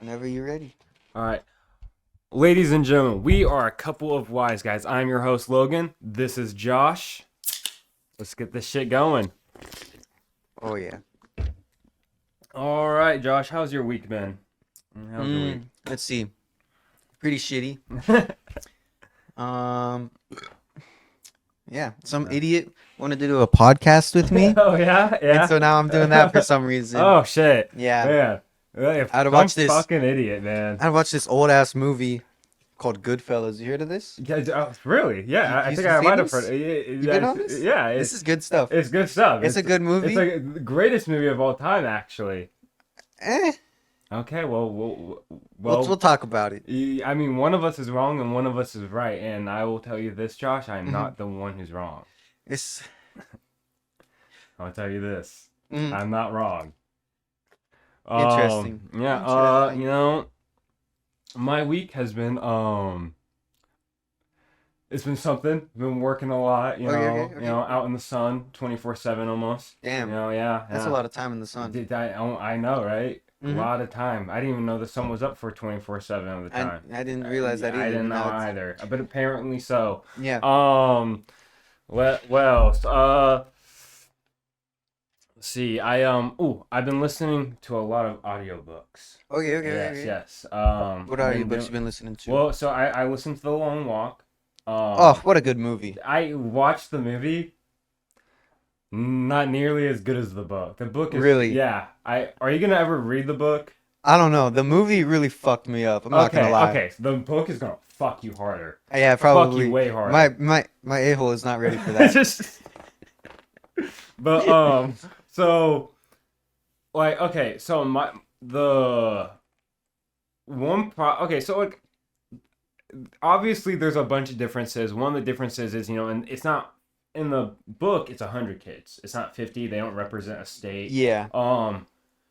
Whenever you're ready. All right. Ladies and gentlemen, we are a couple of wise guys. I'm your host, Logan. This is Josh. Let's get this shit going. Oh, yeah. All right, Josh, how's your week been? How's your week? Let's see. Pretty shitty. Yeah. Some idiot wanted to do a podcast with me. Oh, yeah? Yeah. And so now I'm doing that for some reason. Oh, shit. Yeah. Man. I had to watch this. Fucking idiot, man. I watched this old ass movie called GoodFellas. You heard of this? Yeah, really? Yeah, I You think I seen might have this? heard it. You been on this? Yeah. This is good stuff. It's good stuff. It's a good movie. It's like the greatest movie of all time, actually. Eh. Okay, We'll talk about it. I mean, one of us is wrong and one of us is right, and I will tell you this, Josh, I'm not the one who's wrong. I'll tell you this, I'm not wrong. Interesting. Yeah. My week has been it's been something. Been working a lot, Okay. out in the sun, 24/7 almost. Damn. Yeah. That's a lot of time in the sun. I know, right? Mhm. A lot of time. I didn't even know the sun was up for 24/7 of the time. I didn't realize that either. I didn't know either, but apparently so. Yeah. Let's see. I've been listening to a lot of audiobooks. Okay. Yes. What audiobooks you been listening to? Well, so I listened to The Long Walk. What a good movie. I watched the movie. Not nearly as good as the book. The book is really. Yeah. Are you gonna ever read the book? I don't know. The movie really fucked me up. I'm not gonna lie. Okay. So the book is gonna fuck you harder. Yeah, probably. Fuck you way harder. My a-hole is not ready for that. But so like okay, so obviously there's a bunch of differences. One of the differences is, and it's not in the book, it's 100 kids. It's not 50. They don't represent a state. Yeah.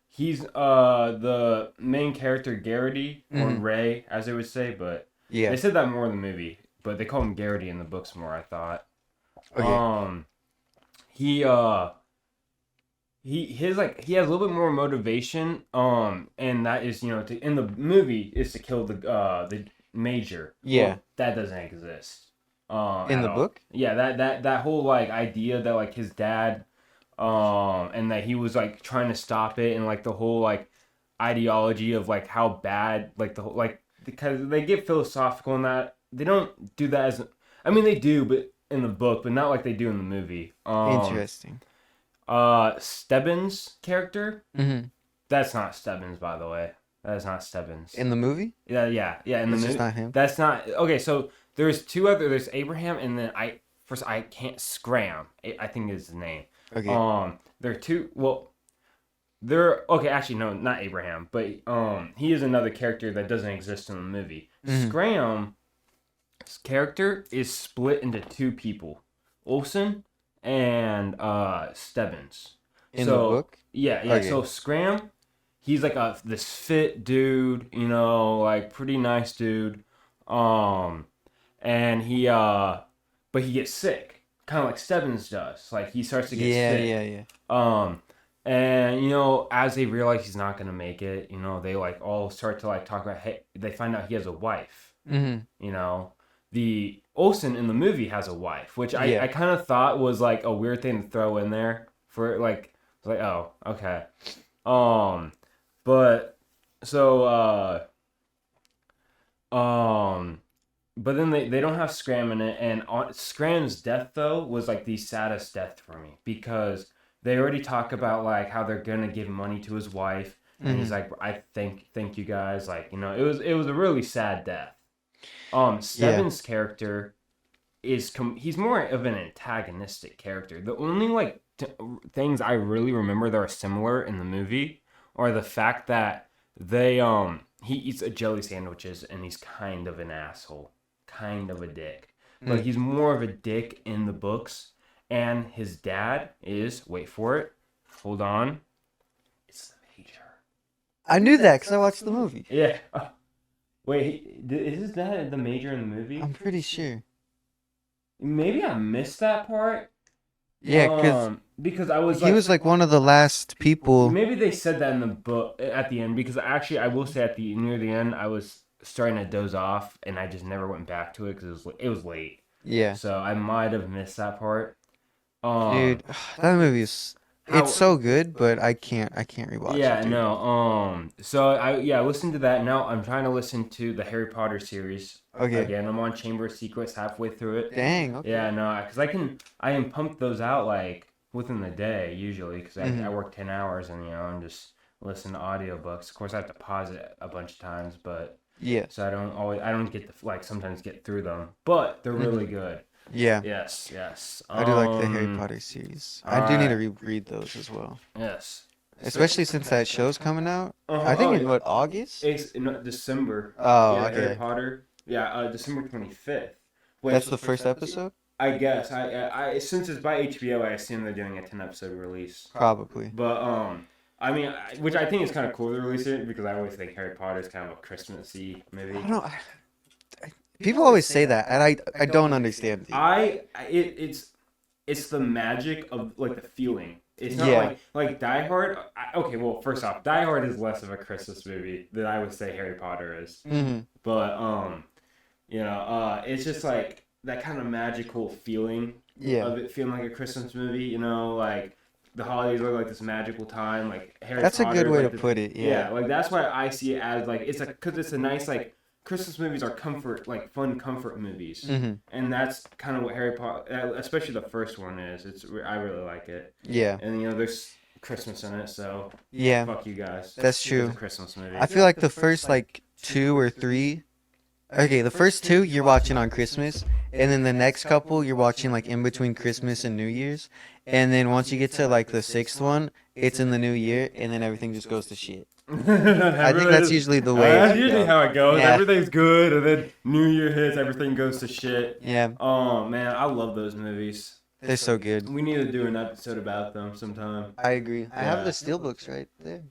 He's the main character, Garrity, or Ray, as they would say, but yeah, they said that more in the movie, but they call him Garrity in the books more, I thought. Okay. He has a little bit more motivation, and that is, in the movie is to kill the major. Yeah. Well, that doesn't exist. In the book? Yeah, that whole like idea that like his dad and that he was like trying to stop it, and like the whole like ideology of like how bad like the whole like, because they get philosophical in that. They don't do that they do, but in the book, but not like they do in the movie. Interesting. Stebbins' character? Mm-hmm. That's not Stebbins, by the way. That is not Stebbins. In the movie? Yeah, in the movie. It's not him? That's not... Okay, so there's there's Abraham, and then I can't... Scram, I think is his name. Okay. There are two... Well, okay, actually, no, not Abraham, but he is another character that doesn't exist in the movie. Scram's character is split into two people. Olsen and Stebbins. In the book? Yeah. Okay. So Scram, he's like this fit dude, like pretty nice dude. And he but he gets sick, kind of like Stebbins does. Like he starts to get sick. Yeah. And as they realize he's not gonna make it, they like all start to like talk about. Hey, they find out he has a wife. Mm-hmm. The Olsen in the movie has a wife, which I kind of thought was like a weird thing to throw in there for like oh, okay. But so but then they don't have Scram in it, and Scram's death though was like the saddest death for me, because they already talk about like how they're gonna give money to his wife, and he's like, I thank you guys, like it was a really sad death. Stebbins' character is he's more of an antagonistic character. The only like things I really remember that are similar in the movie are the fact that he eats a jelly sandwiches, and he's kind of an asshole, kind of a dick. But he's more of a dick in the books, and his dad is, wait for it, hold on, it's the major. I knew that because I watched the movie. Yeah. Wait, is his dad the major in the movie? I'm pretty sure. Maybe I missed that part. Yeah, because because I was He like, was like one of the last people. maybe they said that in the book at the end, because actually I will say at the near the end I was starting to doze off and I just never went back to it because it was late, Yeah, so I might have missed that part. dude, that movie is. It's How so good, but I can't rewatch it, Yeah, dude. no. So I listened to that. Now I'm trying to listen to the Harry Potter series Okay. again. I'm on Chamber of Secrets halfway through it. Dang. Yeah, Okay. no, because I can pump those out like within the day usually because I Mhm. work 10 hours and and just listen to audiobooks. Of course, I have to pause it a bunch of times, but Yeah. so I don't get to like sometimes get through them, but they're really Mhm. good. Yeah. Yes, yes. I do like the Harry Potter series. All I do need to right. reread those as well, Yes. especially since that show's coming out. I think Oh, in what, August? it's in December. Oh, Yeah, Harry okay. Potter. Yeah, December 25th. That's Which the first episode? I guess I since it's by HBO, I assume they're doing a 10 episode release. Probably. But I mean, which I think is kind of cool to release it because I always think Harry Potter is kind of a Christmassy I movie. don't know. People always say that, and I don't understand it. It's the magic of like the feeling. It's not Yeah. like Die Hard. Okay, well, first off, Die Hard is less of a Christmas movie than I would say Harry Potter is. Mhm. But it's just like that kind of magical feeling Yeah. of it feeling like a Christmas movie. Like the holidays look like this magical time. Like Harry That's a good Potter, way to like put it. yeah, Yeah. like that's why I see it as like it's like because it's a nice like Christmas movies are comfort like fun comfort movies, Mhm. and that's kind of what Harry Potter, especially the first one is. I really like it, Yeah. and there's Christmas in it, so Yeah. fuck you guys. That's It's a true. Christmas movie. I feel like the first like two or three. Okay, the first two you're watching on Christmas, and then the next couple you're watching like in between Christmas and New Year's, and then once you get to like the sixth one, it's in the new year, and then everything just goes to shit. I think that's usually the way it That's should usually go. how it goes. Yeah. Everything's good, and then New Year hits, everything goes to shit. Yeah, Oh man, I love those movies. they're so good. We need to do an episode about them sometime. I agree. I have Yeah. the steelbooks right there.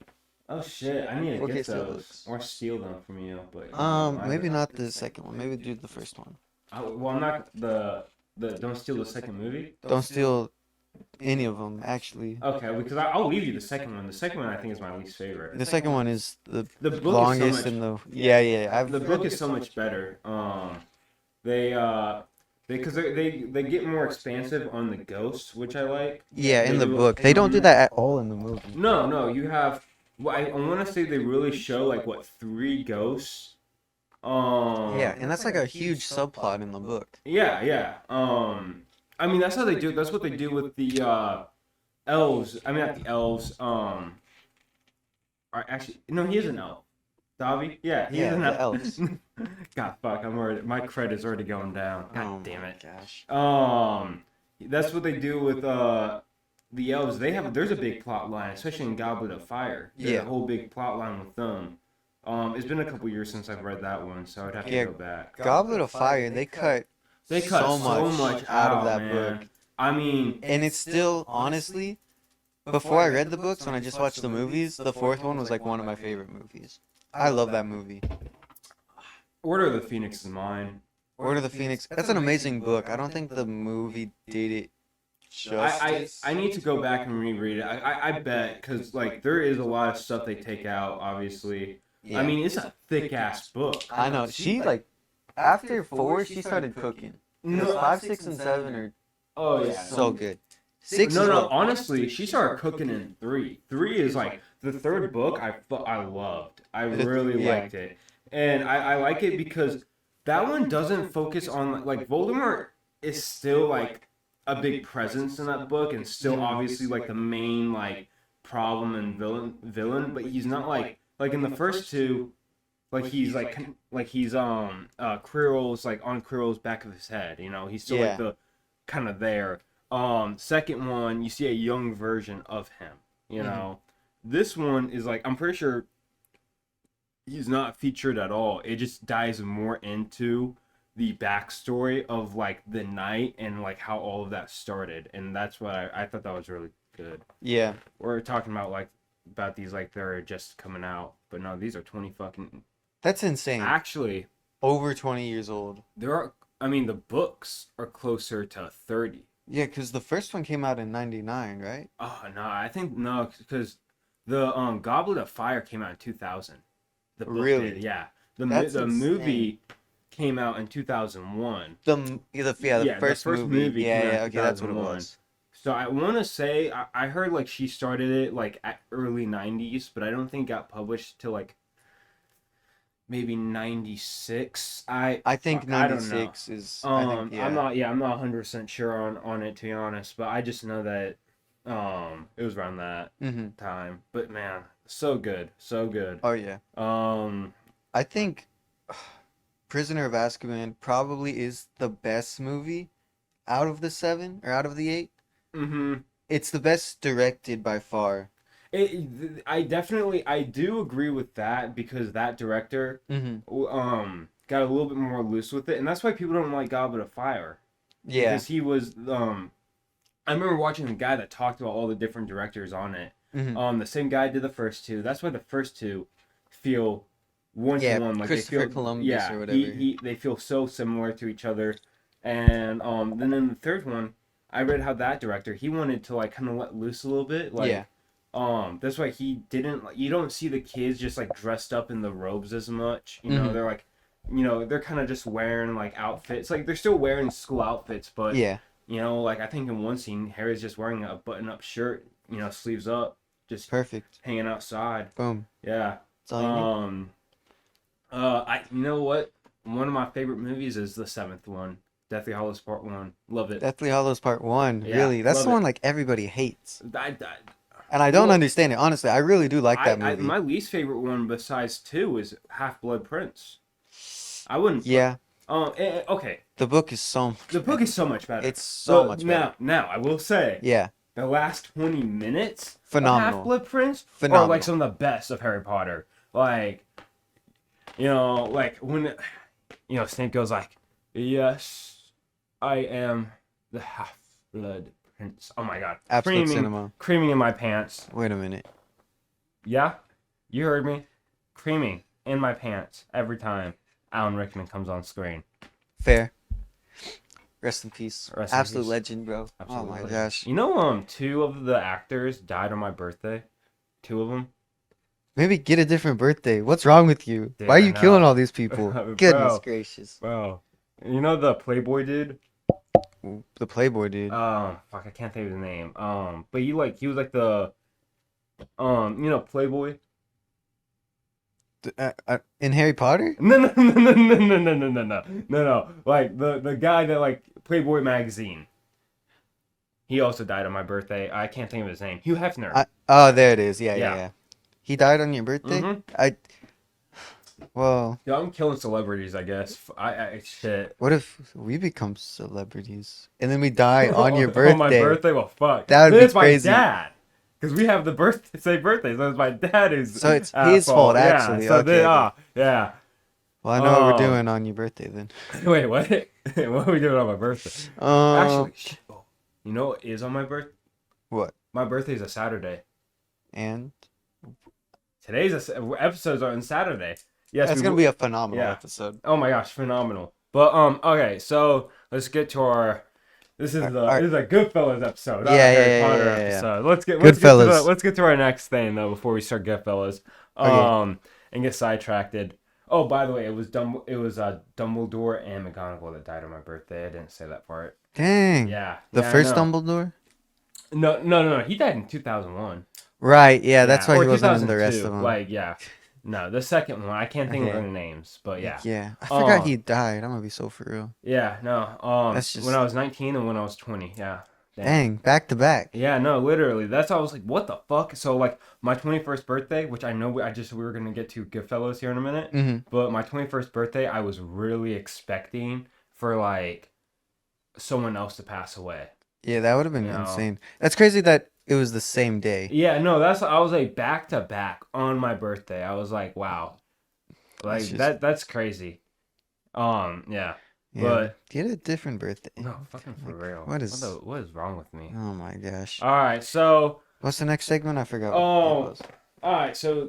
Oh shit, I need to 4K get those steelbooks. or steal them from you. But Maybe not the second one. Maybe do the first one. well, I'm not the don't steal the second movie. Don't steal any of them, actually. Okay, because I'll leave you the second one. The second one I think is my least favorite. The second one is the The book longest is so much. and the yeah. I've The book is so much better. They because they get more expansive on the ghosts, which I like. yeah in They the do- book. They don't do that at all in the movie. No, you have. Well, I want to say they really show like what 3 ghosts. Yeah, and that's like a huge subplot in the book. Yeah. I mean that's how they do. That's what they do with the elves. I mean not the elves. Actually no, he is an elf. Davi? Yeah, he is Yeah, an the elf. elves. God fuck, I'm already my credit's already going down. God Oh damn my it. gosh. That's what they do with the elves. There's a big plot line, especially in Goblet of Fire. There's Yeah. a whole big plot line with them. It's been a couple years since I've read that one, so I'd have Yeah, to go back. Goblet of Fire, they cut So much out of that man. book. I mean, And it's still, honestly, before I read the books, when I just watched the movies, the fourth one was like one of my favorite movies. I love that movie. Order of the Phoenix is mine. Order of the Phoenix, that's an amazing book. I don't think the movie did it justice. I need to go back and reread it. I bet because like there is a lot of stuff they take out. Obviously, Yeah. I mean it's a thick ass book. I know. She, like, after 4, she started cooking. Because 5, 6, and 7 are Oh yeah. so good. 6 No, is no. what, Honestly, she started cooking in 3. 3 is like the third book. I loved. I really Yeah. liked it, and I like it because that one doesn't focus on like Voldemort is still like a big presence in that book, and still obviously like the main like problem and villain, but he's not like in the first two. Like he's like he's Quirrell's like on Quirrell's back of his head, he's still Yeah. like the kind of there. Second one, you see a young version of him. This one is like I'm pretty sure he's not featured at all. It just dives more into the backstory of like the night and like how all of that started, and that's what I thought that was really good. yeah. We're talking about like about these like they're just coming out, but no, these are 20 fucking. That's insane. Actually, Over 20 years old. there are. I mean, the books are closer to 30. Yeah, because the first one came out in '99, right? Oh no, I think no, because the Goblet of Fire came out in 2000. The book did, Really? yeah. That's The insane. movie came out in 2001. The Yeah, the first first movie. movie Yeah, came out in yeah. Okay, that's what it 2001. was. So I want to say I heard like she started it like at early 90s, but I don't think it got published till like maybe 96. I think I don't know. '96 is. I think I'm yeah. not I'm not 100% sure on it to be honest, but I just know that it was around that Hmm. time. But man, so good. So good. Oh yeah. Um I think Prisoner of Azkaban probably is the best movie out of the seven or out of the eight. mhm. It's the best directed by far. I definitely I do agree with that because that director Hmm. got a little bit more loose with it, and that's why people don't like Goblet of Fire Yeah. because he was I remember watching the guy that talked about all the different directors on it. Hmm. The same guy did the first two. That's why the first two feel one to Yeah, one. Like they Christopher feel, Columbus yeah, or whatever. they feel so similar to each other. And then in the third one, I read how that director he wanted to like kind of let loose a little bit. Yeah. Like, that's why he didn't. Like, you don't see the kids just like dressed up in the robes as much. You know, Hmm. they're like, they're kind of just wearing like outfits. Like they're still wearing school outfits, but Yeah. like I think in one scene, Harry's just wearing a button-up shirt, sleeves up, just Perfect. hanging outside. Boom. Yeah. That's all you need. Um. You know what? One of my favorite movies is the seventh one, Deathly Hallows Part One. Love it. Deathly Hallows Part One. Yeah, Really, that's love the one it. like everybody hates, I and I don't well, understand it. Honestly, I really do like that movie. my least favorite one besides two is Half Blood Prince. I wouldn't put. Yeah, Okay. the book is so The much book better. is so much better. It's so But much better. now I will say Yeah, the last 20 minutes of Half phenomenal. Blood Prince are like Phenomenal. some of the best of Harry Potter. Like, like when Snape goes like, "Yes, I am the Half Blood Prince." Oh my god. Absolute cinema. Creaming in my pants. Wait a minute. Yeah? You heard me. Creaming in my pants every time Alan Rickman comes on screen. Fair. Rest in peace. Rest in Absolute peace. legend, bro. Oh Absolutely. my gosh. Two of the actors died on my birthday. Two of them. Maybe get a different birthday. What's wrong with you? Dude, Why are I you killing know. all these people? Goodness gracious. Bro. You know the Playboy dude? Ooh, the Playboy dude. Fuck, I can't think of his name. But he was like the, Playboy. In Harry Potter? No, no, no, no, no, no, no, no, no, no, no. Like the guy that like Playboy magazine. He also died on my birthday. I can't think of his name. Hugh Hefner. Oh, there it is. Yeah, yeah, Yeah. yeah. He died on your birthday? Mm-hmm. Well, Yeah, I'm killing celebrities, I guess. Shit. what if we become celebrities and then we die on your birthday? On my birthday? Well, fuck. That would Then be it's crazy. my dad. Because we have the same birthday, so it's my dad who's So it's at his fault, Yeah, actually. so Okay, okay. yeah. Well, I know what we're Oh. doing on your birthday then. Wait, what? What are we doing on my birthday? Actually, shit. Oh, you know what is on my birthday? What? My birthday is a Saturday. And Episodes are on Saturday. Yes, that's gonna be a phenomenal episode. Oh my gosh, phenomenal. But okay, so let's get to our. This is this is a GoodFellas episode, not a Harry Potter episode. GoodFellas. Let's get to our next thing though before we start GoodFellas. Okay. And get sidetracked. Oh, by the way, it was Dumbledore and McGonagall that died on my birthday. I didn't say that part. Dang. Yeah. The yeah, first I know. Dumbledore? No. He died in 2001. Right, yeah, that's why or he wasn't in the rest 2002. of them. Like, yeah. No, the second one. I can't think Okay. of their names, but yeah. Yeah. I forgot he died. I'm gonna be so for real. Yeah, no. That's just when I was 19 and when I was 20. Yeah. dang, back to back. Yeah, no, literally. That's why I was like, what the fuck? So like my 21st birthday, which I know we were gonna get to GoodFellas here in a minute, Mm-hmm. but my 21st birthday, I was really expecting for like someone else to pass away. Yeah, that would have been You know? insane. That's crazy that it was the same day. Yeah, no, I was like back to back on my birthday. I was like, wow, like that's crazy. Yeah. Yeah, But get a different birthday. no, fucking for real. What is what is wrong with me? Oh my gosh. All right, so What's the next segment? I forgot what it was. all right. So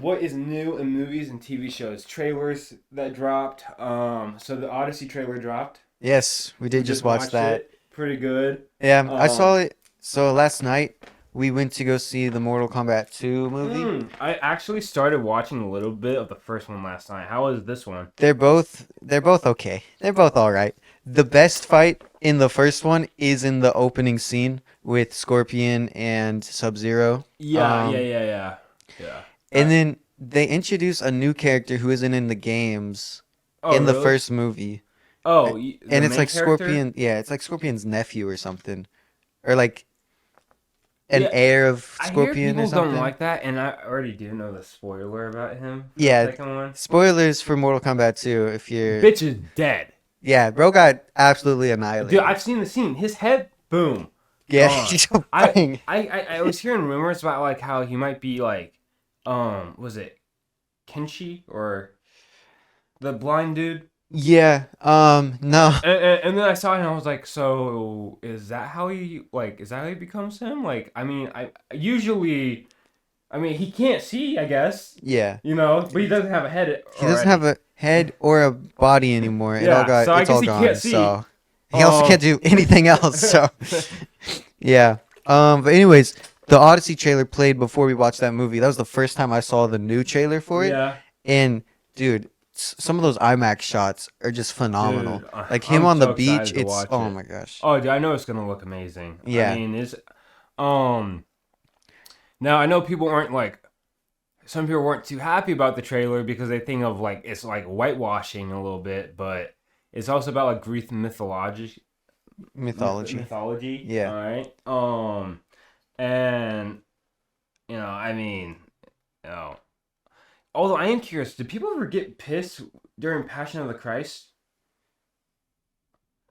what is new in movies and TV shows? Trailers that dropped. So the Odyssey trailer dropped. Yes, we did We just watch watched that. it. pretty good. Yeah, I saw it. So last night we went to go see the Mortal Kombat 2 movie. I actually started watching a little bit of the first one last night. How was this one? They're both okay. They're both all right. The best fight in the first one is in the opening scene with Scorpion and Sub-Zero. Yeah. And then they introduce a new character who isn't in the games Oh, in the really? first movie. Oh, And the it's main like character? Scorpion, yeah, it's like Scorpion's nephew or something. Or like an Yeah, heir of I hear Scorpion or people don't something. like that, and I already do know the spoiler about him for the Yeah, second one. spoilers for Mortal Kombat 2 if you're Bitch is dead. yeah, bro got absolutely Dude, annihilated. I've seen the scene. His head, boom, Yeah, gone. he's so I, bang. I was hearing rumors about like how he might be like, was it Kenshi or the blind dude? Yeah, no. And then I saw it and I was like, so is that how he like? Is that how he becomes him? Like, I mean, I mean, he can't see, I guess, Yeah. but he doesn't have a head He doesn't already. have a head or a body anymore. Yeah, so I It's guess all he can't gone. see. So he also can't do anything else. So yeah. But anyways, the Odyssey trailer played before we watched that movie. That was the first time I saw the new trailer for it. Yeah, And dude, some of those IMAX shots are just phenomenal. dude, Like him I'm on the so beach, excited to it's watch oh it. my gosh. Oh, dude, I know it's gonna look amazing. I Yeah. mean, it's now I know people aren't like some people weren't too happy about the trailer because they think of like it's like whitewashing a little bit, but it's also about like Greek mythology. Mythology. Mythology. Yeah. All right. And I mean, you know, although I am curious, do people ever get pissed during Passion of the Christ?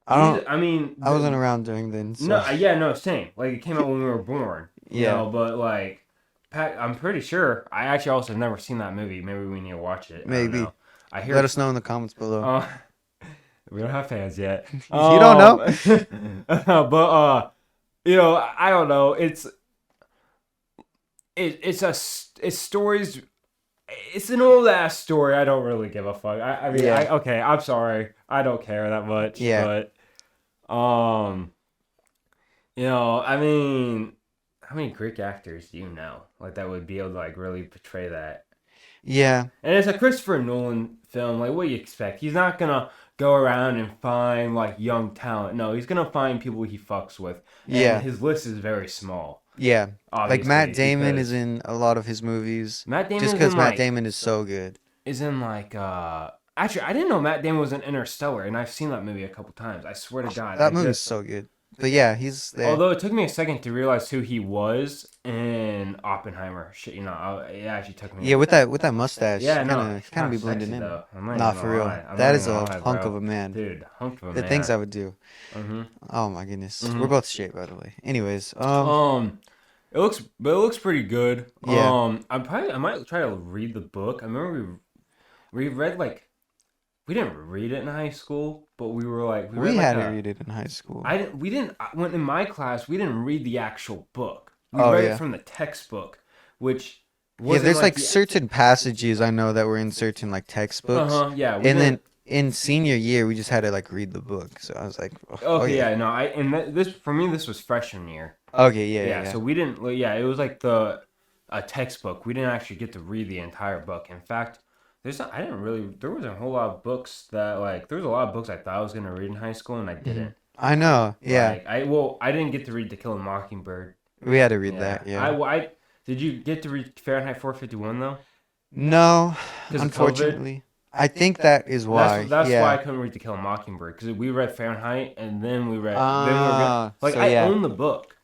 I don't I mean, I wasn't around during then, so no, yeah, no, same. Like it came out when we were born, yeah. But like, I'm pretty sure. I actually also have never seen that movie. Maybe we need to watch it. I don't Maybe. know. I hear. Let us know in the comments below. We don't have fans yet. You don't know? But I don't know. It's stories. It's an old ass story. I don't really give a fuck. I mean, Yeah. okay. I'm sorry. I don't care that much. Yeah. But I mean, how many Greek actors do you know like that would be able to like really portray that? Yeah. And it's a Christopher Nolan film. Like, what do you expect? He's not gonna go around and find like young talent. No, he's gonna find people he fucks with. And Yeah. his list is very small. Yeah. Like Matt Obviously, Damon because is in a lot of his movies. Matt Damon Just is because in Matt like Damon is so good. actually I didn't know Matt Damon was in Interstellar, and I've seen that movie a couple times. I swear to God, That movie's so good. But yeah, he's there. although it took me a second to realize who he was in Oppenheimer. Shit, it actually took me. Yeah, with that mustache. Yeah, no, kind of be blending in. though. I'm not Nah, even for gonna real. lie. I'm That not is even a gonna lie, hunk bro. of a man. Dude, hunk of a The man. things I would do. Mhm. Oh my goodness. Mhm. We're both straight, by the way. Anyways, It looks pretty good. Yeah. I might try to read the book. I remember we read like we didn't read it in high school, but we were like we read like had to read it in high school. we didn't when in my class we didn't read the actual book. We Oh, read yeah. it from the textbook, which Yeah, wasn't there's like the, certain passages I know that were in certain like textbooks. yeah, And then in senior year, we just had to like read the book. So I was like, okay, yeah, no, this for me this was freshman year. Okay, yeah. So we didn't. Yeah, it was like a textbook. We didn't actually get to read the entire book. In fact, I didn't really. There wasn't a whole lot of books that like. There was a lot of books I thought I was gonna read in high school, and I didn't. I know. Yeah. Like, I didn't get to read To Kill a Mockingbird. We had to read that. Yeah. I did you get to read Fahrenheit 451 though? No, 'Cause of unfortunately. I think that is why. That's yeah. why I couldn't read To Kill a Mockingbird because we read Fahrenheit and then we read. So, I yeah. own the book.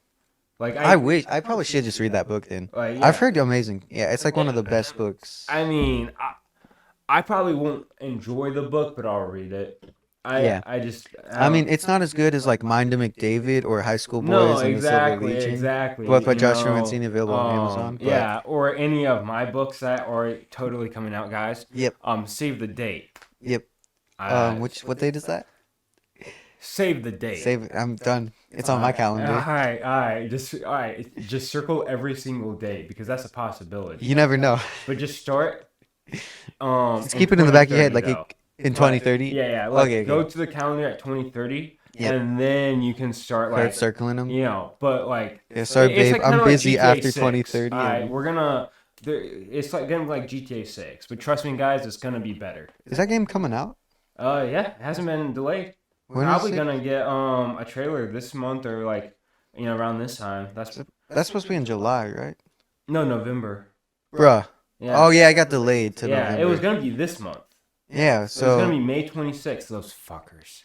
Like I wish I probably should just read that book then. Like, I've heard amazing. Yeah, it's like one of the best books. I mean, I probably won't enjoy the book, but I'll read it. I mean, it's not as good as like Mind of McDavid or High School Boys no, and the Silver exactly, Legion. exactly. Both by you Joshua know, Mancini, available on Amazon. But, yeah, or any of my books that are totally coming out, guys. Yep. Save the date. Yep. What date is that? Save the date. Save it. I'm done. It's on my calendar. All right. Just circle every single date because that's a possibility. You never know. But just start. Just keep it in the back of your head, like though. in 2030. Yeah. Okay. Go to the calendar at 2030. Yep. and then you can start Start like circling them. but like Yeah, sorry, it's babe. like kind I'm of like busy GTA after 6. 2030. All right, And... we're gonna. It's like gonna be like GTA 6, but trust me, guys, it's gonna be better. Is that game coming out? Yeah, it hasn't been delayed. We're When is probably it? gonna get a trailer this month or like around this time. That's supposed to be in July, right? No, November. Bruh. Yeah. Oh yeah, I got delayed to Yeah, November. it was gonna be this month. Yeah, It was gonna so be May 26th. Those fuckers.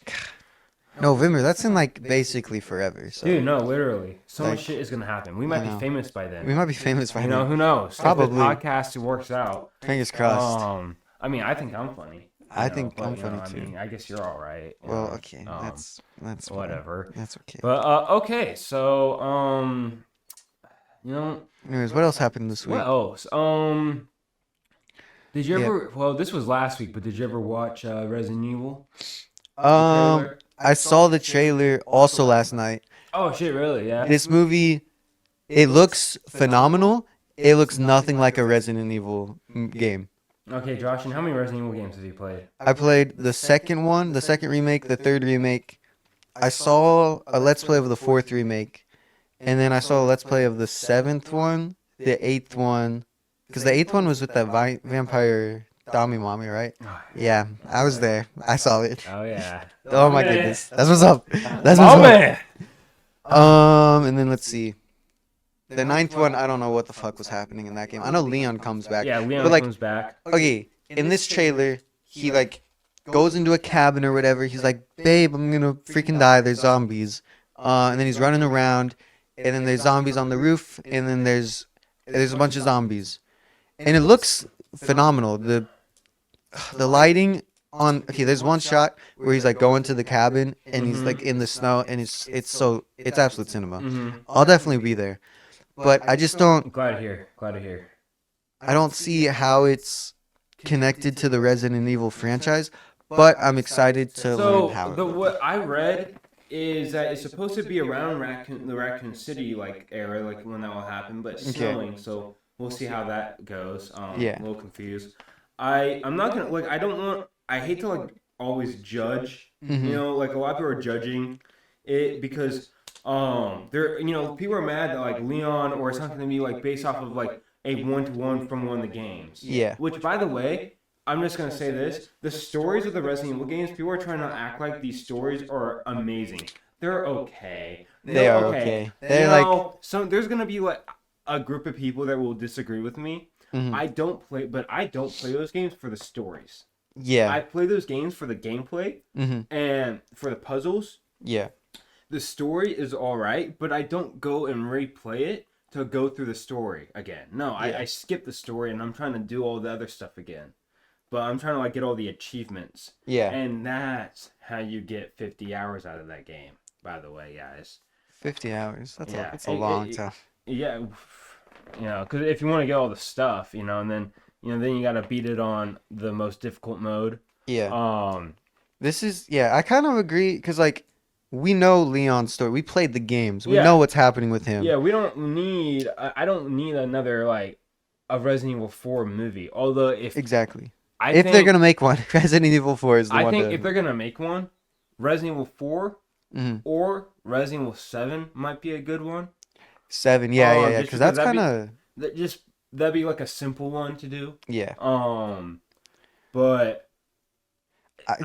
November. That's in like basically forever. So Dude, no, literally. So Like, much shit is gonna happen. We I might be know. famous by then. we might be famous by then. Who knows? Probably. If the podcast works out. Fingers crossed. I mean, I think I'm funny. I think but, I'm funny I too. mean, I guess you're all right. Well, okay, um, that's fine. whatever. That's okay. But okay, so Anyways, what else happened this week? what else? Did you ever? Well, this was last week, but did you ever watch Resident Evil? I saw the trailer also last night. Oh shit! Really? Yeah. This movie, it looks phenomenal. It looks nothing like a Resident Evil game. Okay, Josh, and how many Resident Evil games have you played? I played the second one, the second remake, the third remake. I saw a Let's Play of the fourth remake. And then I saw a Let's Play of the seventh one, the eighth one. Because the eighth one was with that vampire Dami Mommy, right? Yeah, I was there. I saw it. Oh yeah. Oh my goodness. That's what's up. That's what's up. man. And then let's see. The ninth one, I don't know what the fuck was happening in that game. I know Leon comes back. Yeah, Leon but like, comes back. okay, in this trailer, he like goes into a cabin or whatever. He's like, babe, I'm gonna freaking die. There's zombies. And then he's running around, and then there's zombies on the roof, and then there's a bunch of zombies, and it looks phenomenal. The lighting on, okay, there's one shot where he's like going to the cabin, and he's like in the snow, and it's absolute cinema. Mm-hmm. I'll definitely be there, but I just don't. Glad to hear. Glad to hear. I don't see how it's connected to the Resident Evil franchise, but I'm excited to learn how. What I read is that it's supposed to be around the Raccoon City like era, like when that will happen, but it's snowing, so we'll see how that goes. Yeah. A little confused. I'm not gonna like. I don't want. I hate to like always judge. Like a lot of people are judging it because they're people are mad that like Leon or it's not gonna be like based off of like a 1-to-1 from one of the games. Yeah. Which, by the way, I'm just going to say this. The stories of the Resident Evil games, people are trying to act like these stories are amazing. They're okay. They are okay. They're like... So there's going to be like a group of people that will disagree with me. I don't play those games for the stories. Yeah. I play those games for the gameplay and for the puzzles. Yeah. The story is all right, but I don't go and replay it to go through the story again. No, I skip the story and I'm trying to do all the other stuff again. But I'm trying to like get all the achievements. Yeah. And that's how you get 50 hours out of that game, by the way, guys. 50 hours. That's a long time. Yeah. Because if you want to get all the stuff, and then you got to beat it on the most difficult mode. Yeah. I I kind of agree because like we know Leon's story. We played the games. We Yeah. know what's happening with him. Yeah, we don't need. I don't need another like a Resident Evil 4 movie. Although Exactly. I If think, they're gonna make one, Resident Evil 4 is the I one. think if they're gonna make one, Resident Evil 4 Mhm. or Resident Evil 7 might be a good one. 7, yeah, just because that's that'd be- kind of That'd be like a simple one to do. yeah. But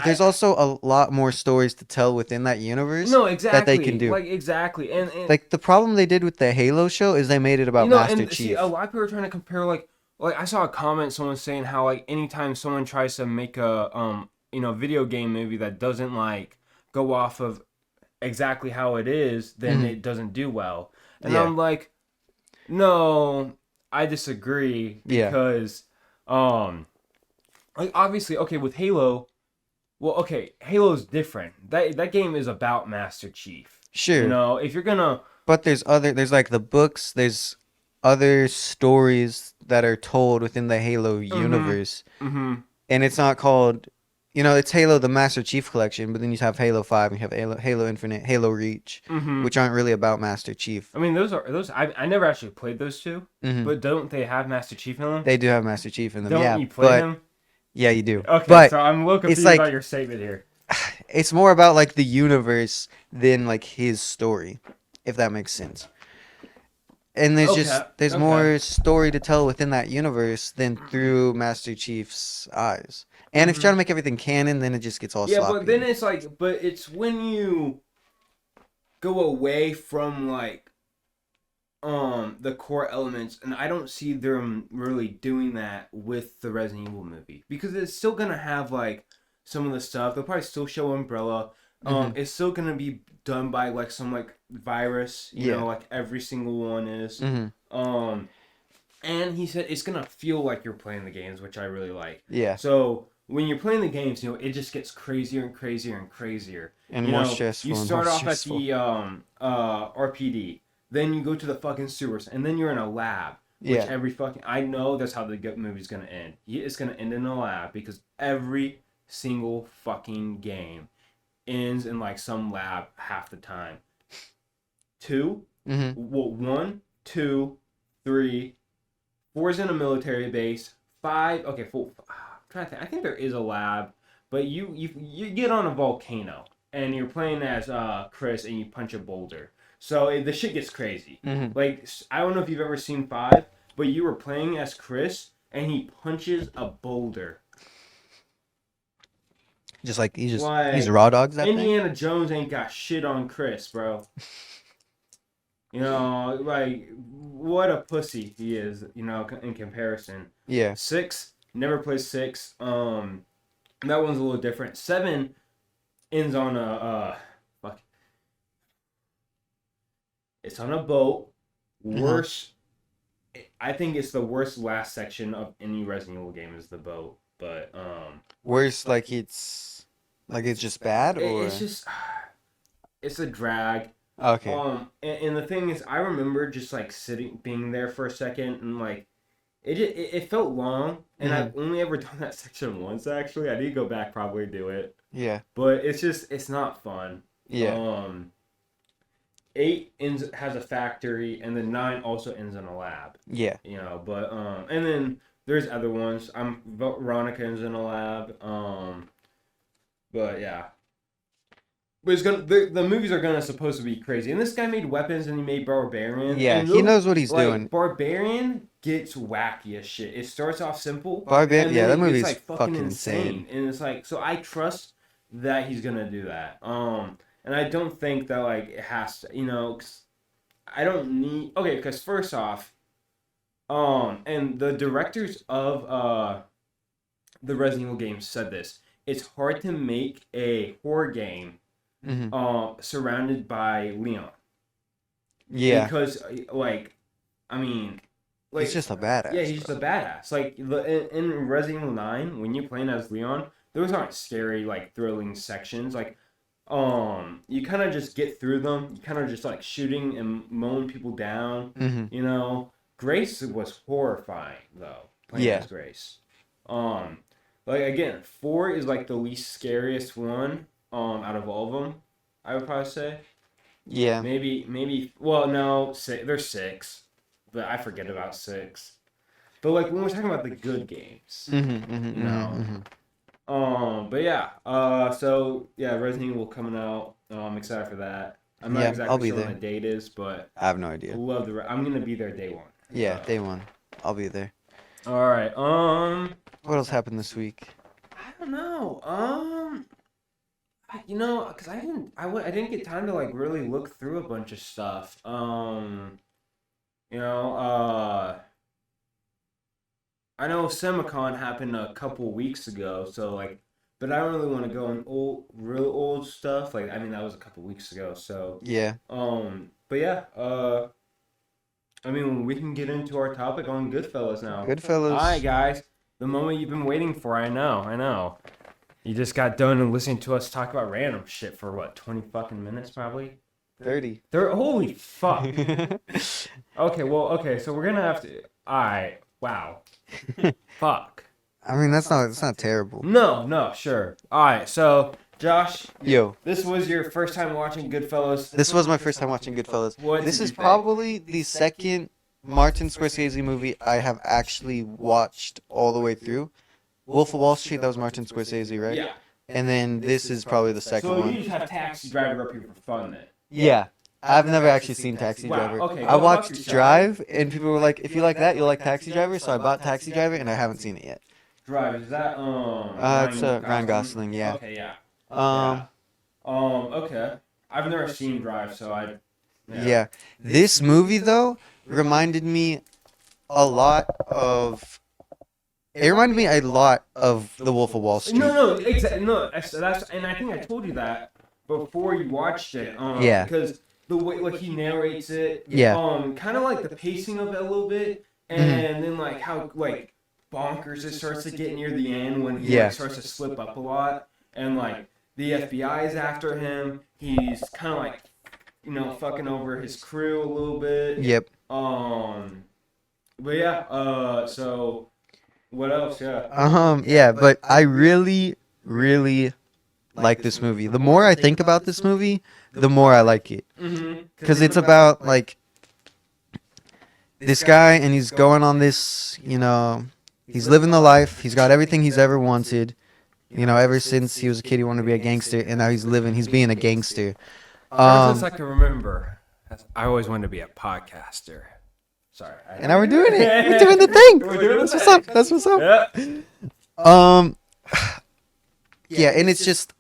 There's also a lot more stories to tell within that universe. no, exactly that they can do. like exactly, and Like the problem they did with the Halo show is they made it about Master and Chief. see, a lot of people are trying to compare like I saw a comment someone saying how like anytime someone tries to make a video game movie that doesn't like go off of exactly how it is, then it doesn't do well. And Yeah. I'm like, no, I disagree because like obviously okay with Halo, well okay, Halo's different. That game is about Master Chief. Sure. If you're gonna But there's like the books, there's other stories that are told within the Halo universe. And it's not called, it's Halo the Master Chief Collection, but then you have Halo 5 and you have Halo Infinite, Halo Reach, which aren't really about Master Chief. I mean, those I never actually played those two, but don't they have Master Chief in them? They do have Master Chief in them, Don't yeah. you play them? Yeah, you do. Okay, but so I'm a little confused like- about your statement here. it's more about like the universe than like his story, if that makes sense. And Okay. there's Okay. more story to tell within that universe than through Master Chief's eyes. And if you're Hmm. trying to make everything canon, then it just gets all Yeah, but then sloppy. it's like, but it's when you go away from like the core elements, and I don't see them really doing that with the Resident Evil movie because it's still gonna have like some of the stuff. They'll probably still show Umbrella. Hmm. It's still gonna be done by like some like virus, Yeah. like every single one is. Hmm. Um, and he said it's gonna feel like you're playing the games, which I really like. Yeah. So when you're playing the games, it just gets crazier and crazier and crazier. And more You stressful and more start off at stressful. the RPD, then you go to the fucking sewers, and then you're in a lab. Which Yeah. every fucking I know that's how the movie's gonna end. It's gonna end in a lab because every single fucking game ends in like some lab half the time. Two, Hmm. well, one, two, three, four is in a military base. Five, okay, four. I'm trying to think. I think there is a lab, but you get on a volcano and you're playing as Chris and you punch a boulder. So the shit gets crazy. Hmm. Like I don't know if you've ever seen Five, but you were playing as Chris and he punches a boulder. Just like he's Like raw dogs that thing. Indiana Jones ain't got shit on Chris, bro. Like what a pussy he is. In comparison. Yeah. Six, never played six. That one's a little different. Seven ends on a fuck. It's on a boat. Uh-huh. Worst. I think it's the worst last section of any Resident Evil game is the boat. But Worse, like it's just bad it's or just it's a drag. okay. And the thing is, I remember just like being there for a second, and like it felt long, and Hmm. I've only ever done that section once. Actually, I need to go back probably do it, Yeah. but it's not fun. Yeah. Um, Eight has a factory, and then nine also ends in a lab. Yeah. But and then there's other ones. Veronica ends in a lab. But yeah. But it's gonna the movies are gonna supposed to be crazy, and this guy made weapons and he made Barbarian, Yeah. and He those knows what he's like doing. Barbarian gets wacky as shit. It starts off simple, Barbarian. and Yeah, then that it gets movie's like fucking fucking insane, insane. and it's like so I trust that he's gonna do that. And I don't think that like it has to, 'cause I don't need okay, because first off, and the directors of the Resident Evil games said this. It's hard to make a horror game Hmm. surrounded by Leon Yeah. because like I mean He's like just a yeah, badass, he's just a bro. badass. Like in Resident Evil 9 when you're playing as Leon, those aren't scary like thrilling sections. Like you kind of just get through them. You kind of just like shooting and mowing people down. Hmm. Grace was horrifying though playing Yeah. as Grace. Um, like again, 4 is like the least scariest one out of all of them. I would probably say. Yeah. Maybe. Well, no, there's 6, but I forget about 6. But like when we're talking about the good games, Hmm. Hmm. you Hmm. know. Hmm. But yeah. So yeah, Resident Evil coming out. I'm excited for that. I'm not Yeah. I'll exactly be sure when there. the date is, but I have no I idea. love I'm gonna be there day one. Yeah. So. Day one. I'll be there. All right. What else happened this week? I don't know. Cause I didn't get time to like really look through a bunch of stuff. You know, I know Semicon happened a couple weeks ago, so like, but I don't really want to go in real old stuff. Like, I mean, that was a couple weeks ago, so Yeah. but yeah, I mean, we can get into our topic on Goodfellas now. All right, Goodfellas. guys, the moment you've been waiting for. I know. You just got done and listening to us talk about random shit for what, 20 fucking minutes probably? 30. Holy fuck. I Okay, so we're gonna have to. Alright, wow. Fuck. mean, it's not terrible. No, sure. Alright, so, Josh, Yo, this was your first time watching Goodfellas. this was my first time watching Goodfellas. What This did is you think? probably the second Martin Scorsese movie I have actually watched all the way through. Wolf of Wall Street, that was Martin Scorsese, right? Yeah. and then this is probably the second So one. you just have Taxi Driver up here for fun then. Yeah. I've never actually seen Taxi Wow, Driver. okay, I go fuck watched yourself. Drive, and people were like, if you like that, you'll like Taxi Driver. So I bought Taxi Driver, and I haven't seen it yet. Drive, is that It's Ryan Gosling, yeah. Okay, yeah. Um, Okay. I've never seen Drive, so I. yeah. This movie though reminded me a lot of. It reminded me a lot of The Wolf of Wall Street. No, exactly. No, that's and I think I told you that before you watched it. Yeah. Because the way like he narrates it. Yeah. Kind of like the pacing of it a little bit, and then like how like bonkers it starts to get near the end when he like, starts to slip up a lot, and like the FBI is after him. He's kind of like fucking over his crew a little bit. Yep. But yeah. So. What else? Yeah. Yeah, but I really, really like this movie. The more I think about this movie, the more I like it. Because it's about, like, this guy, and he's going on this, he's living the life. He's got everything he's ever wanted. Ever since he was a kid, he wanted to be a gangster, and now he's being a gangster. Since I can remember, I always wanted to be a podcaster. Sorry. And now we're doing it. We're doing the thing. That's what's up. That's what's up. Yeah. Yeah, and it's just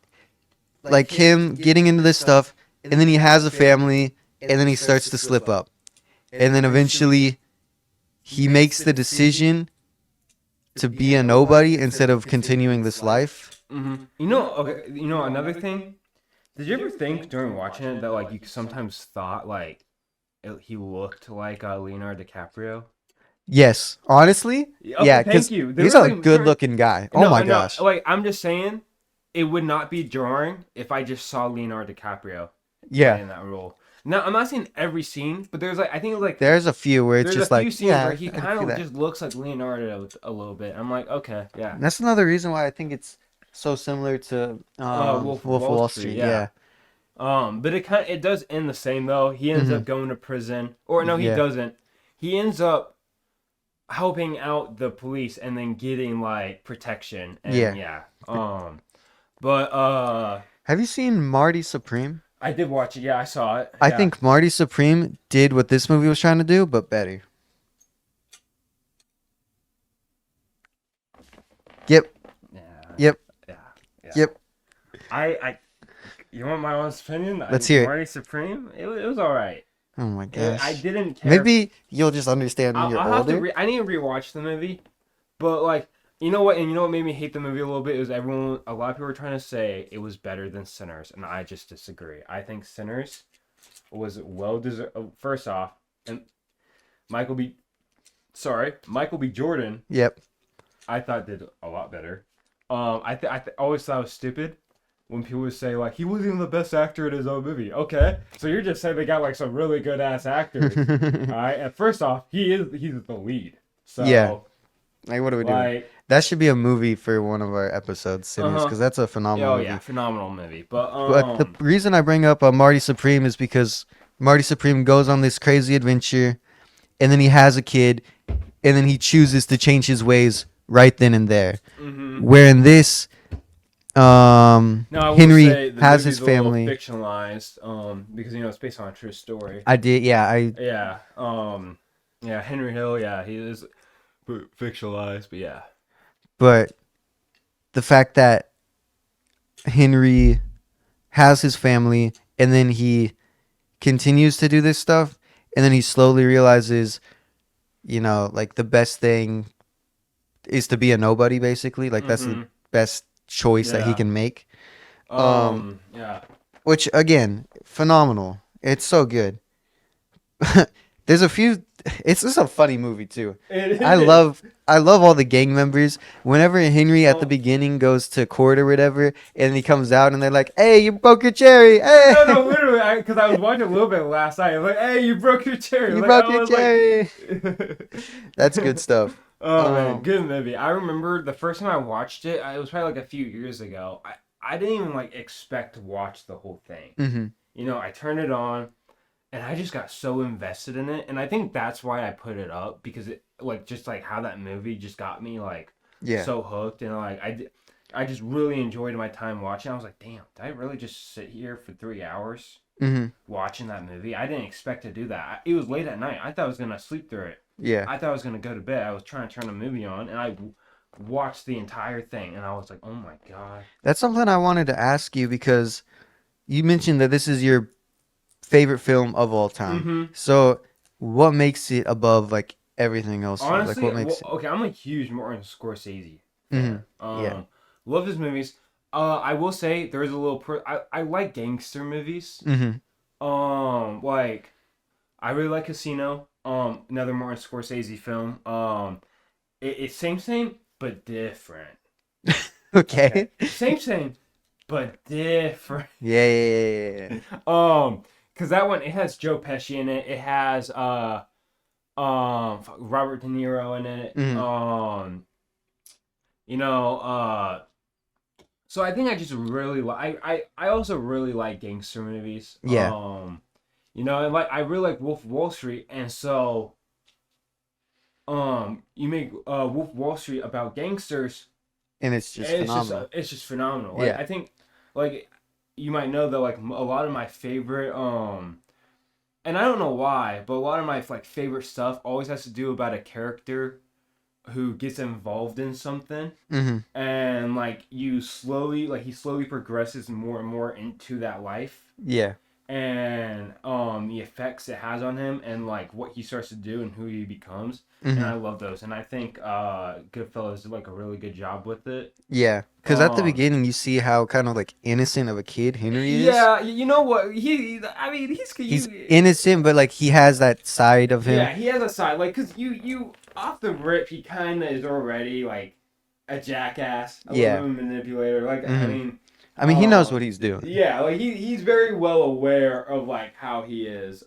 like him getting into this stuff, and then he has a family, and then he starts to slip up, and then eventually he makes the decision to be a nobody instead of continuing this life. Another thing. Did you ever think during watching it that like you sometimes thought like he looked like Leonardo DiCaprio? Yes, honestly, Okay, yeah, because thank you. he's a good-looking guy. Oh my gosh! Like I'm just saying, it would not be jarring if I just saw Leonardo DiCaprio in that role. Now I'm not saying every scene, but there's like I think like there's a few where it's just a like few scenes where he kind of just looks like Leonardo a little bit. I'm like, okay, yeah. And that's another reason why I think it's so similar to Wolf of Wall Street. Yeah. But it does end the same though. He ends up going to prison, or no, he doesn't. He ends up helping out the police and then getting like protection. And, But have you seen Marty Supreme? I did watch it. Yeah, I saw it. I think Marty Supreme did what this movie was trying to do, but better. Yep. Yeah. Yep. Yeah. Yep. You want my honest opinion? Let's hear it. Marty Supreme, it was all right. Oh my gosh. I didn't care. Maybe you'll just understand when you're older. I need to rewatch the movie, but like you know what made me hate the movie a little bit is a lot of people were trying to say it was better than Sinners, and I just disagree. I think Sinners was well deserved. First off, and Michael B. Jordan. Yep. I thought did a lot better. I always thought it was stupid when people would say like he wasn't even the best actor in his own movie. Okay, so you're just saying they got like some really good ass actors. All right, and first off, he's the lead. So yeah, like what are we doing? That should be a movie for one of our episodes, Sinners, because that's a phenomenal movie. Yeah, phenomenal movie. But the reason I bring up Marty Supreme is because Marty Supreme goes on this crazy adventure, and then he has a kid, and then he chooses to change his ways right then and there. Mm-hmm. Where in this, Henry has his family fictionalized, because it's based on a true story. Henry Hill, he is fictionalized, but yeah. But the fact that Henry has his family, and then he continues to do this stuff, and then he slowly realizes, like the best thing is to be a nobody, basically. Like that's the best choice that he can make. Which again, phenomenal. It's so good. There's a few. It's just a funny movie too. I love all the gang members. Whenever Henry at the beginning goes to court or whatever, and he comes out and they're like, "Hey, you broke your cherry!" Hey. No, literally, because I was watching a little bit last night. I'm like, "Hey, you broke your cherry!" You broke your cherry. That's good stuff. Oh man, good movie. I remember the first time I watched it. It was probably like a few years ago. I didn't even expect to watch the whole thing. Mm-hmm. I turned it on. And I just got so invested in it, and I think that's why I put it up, because it just how that movie just got me so hooked, and I just really enjoyed my time watching. I was like, damn, did I really just sit here for 3 hours Mm-hmm. watching that movie? I didn't expect to do that. It was late at night. I thought I was gonna sleep through it. Yeah. I thought I was gonna go to bed. I was trying to turn a movie on, and I watched the entire thing, and I was like, oh my god. That's something I wanted to ask you because you mentioned that this is your favorite film of all time. Mm-hmm. So, what makes it above like everything else for you? Like, Honestly, what well, makes it? okay, I'm a huge Martin Scorsese Mm-hmm. fan. Yeah. Love his movies. I will say there is a little. I like gangster movies. Mm-hmm. Like I really like Casino. Another Martin Scorsese film. It's same, but different. Okay, Okay. same, but different. Yeah, yeah, yeah, yeah. Cause that one it has Joe Pesci in it. It has Robert De Niro in it. Mm-hmm. You know, so I think I just really like I also really like gangster movies. Yeah. And like I really like Wolf of Wall Street, and so you make Wolf of Wall Street about gangsters. And it's just phenomenal. It's just phenomenal. Like Yeah. I think like you might know that like a lot of my favorite and I don't know why, but a lot of my like favorite stuff always has to do about a character who gets involved in something, Mm-hmm. and like he slowly progresses more and more into that life, Yeah. and the effects it has on him, and like what he starts to do and who he becomes. And Mm-hmm. I love those, and I think Goodfellas did like a really good job with it. Yeah. Because at the um beginning, you see how kind of like innocent of a kid Henry is. yeah, you know what, I mean he's He's you innocent, but like he has that side of him. yeah, he has a side, like, because you off the rip he kind of is already like a jackass, a Yeah. little manipulator, like, I Mm-hmm. mean, I mean, he knows what he's doing. yeah, like he's very well aware of like how he is.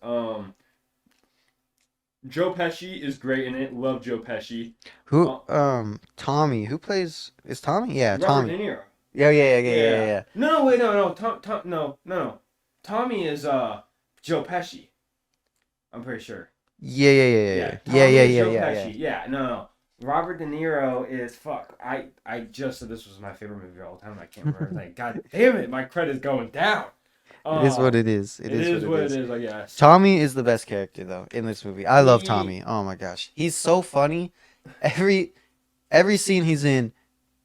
Joe Pesci is great in it. Love Joe Pesci. Who? Tommy. Who plays? Is Tommy? Yeah, Robert De Tommy. Niro. Yeah, yeah, yeah, yeah, yeah, Yeah. yeah. No, wait, no. No. Tommy is Joe Pesci. I'm pretty sure. Yeah, yeah, yeah, yeah, Yeah, yeah, Tommy yeah, is yeah, Joe yeah, Pesci. Yeah, no. Robert De Niro is fuck. I just said this was my favorite movie of all time. I can't remember. Like, god damn it, my credit's going down. It is what it is. It is what it is. I guess. Tommy is the best character though in this movie. I love He- Tommy. Oh my gosh, he's so funny. Every scene he's in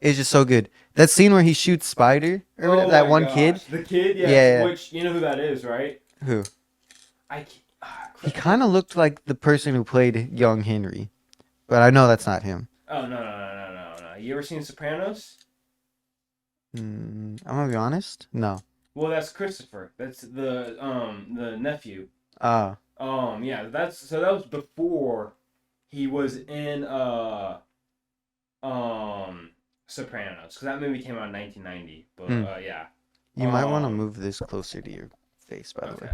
is just so good. That scene where he shoots Spider or whatever, that my one gosh. kid. The kid, yeah, Yeah, yeah. Which you know who that is, right? Who? I. He kind of looked like the person who played young Henry, but I know that's not him. Oh no. You ever seen Sopranos? I'm gonna be honest. No. Well, that's Christopher. That's the nephew. Ah. Yeah, that was before he was in Sopranos, because that movie came out in 1990. But yeah. You might want to Um, move this closer to your face, by the way.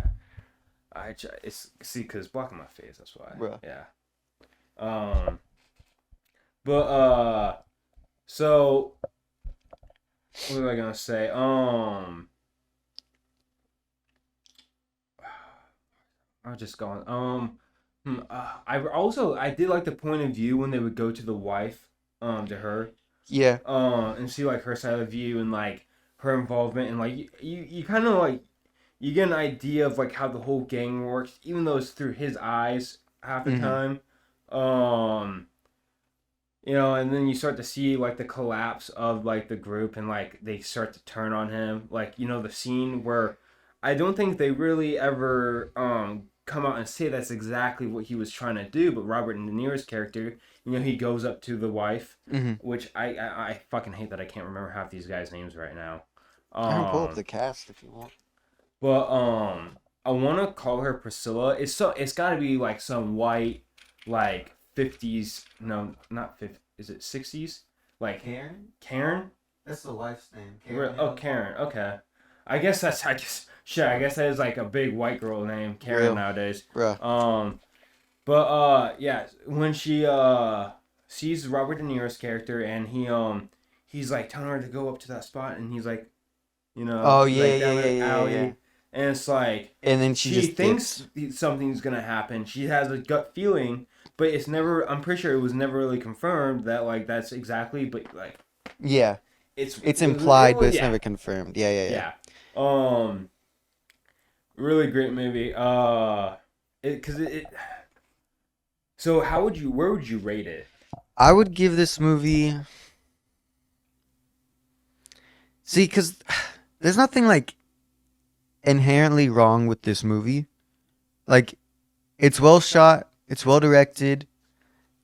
It's see, because it's blocking my face. That's why. Bruh. Yeah. But so what was I gonna say? I'm just going. I did like the point of view when they would go to the wife, to her, Yeah. and see like her side of the view and like her involvement, and like you kind of like you get an idea of like how the whole gang works, even though it's through his eyes half the Mhm. time. And then you start to see like the collapse of like the group, and like they start to turn on him. Like, the scene where I don't think they really ever come out and say that's exactly what he was trying to do, but Robert De Niro's character, he goes up to the wife, Mhm. which I fucking hate that I can't remember half these guys' names right now. I can pull up the cast if you want. But I want to call her Priscilla. It's got to be like some white, like 50s. No, not 50. Is it 60s? Like Karen? Karen? That's the wife's name. Karen. Okay. I guess that is like a big white girl name, Karen, Real. nowadays. Bruh. But yeah, when she sees Robert De Niro's character, and he's like telling her to go up to that spot, and he's like, Oh, he's, yeah, like, down yeah, the yeah, alley, yeah. and it's like And then she just thinks dips. something's gonna happen. She has a gut feeling, but it's never. I'm pretty sure it was never really confirmed that like that's exactly. But like, Yeah. It's implied, but it's yeah, never confirmed. Yeah. yeah. Really great movie. Because it. So where would you rate it? I would give this movie. See, because there's nothing like inherently wrong with this movie. Like, it's well shot, it's well directed.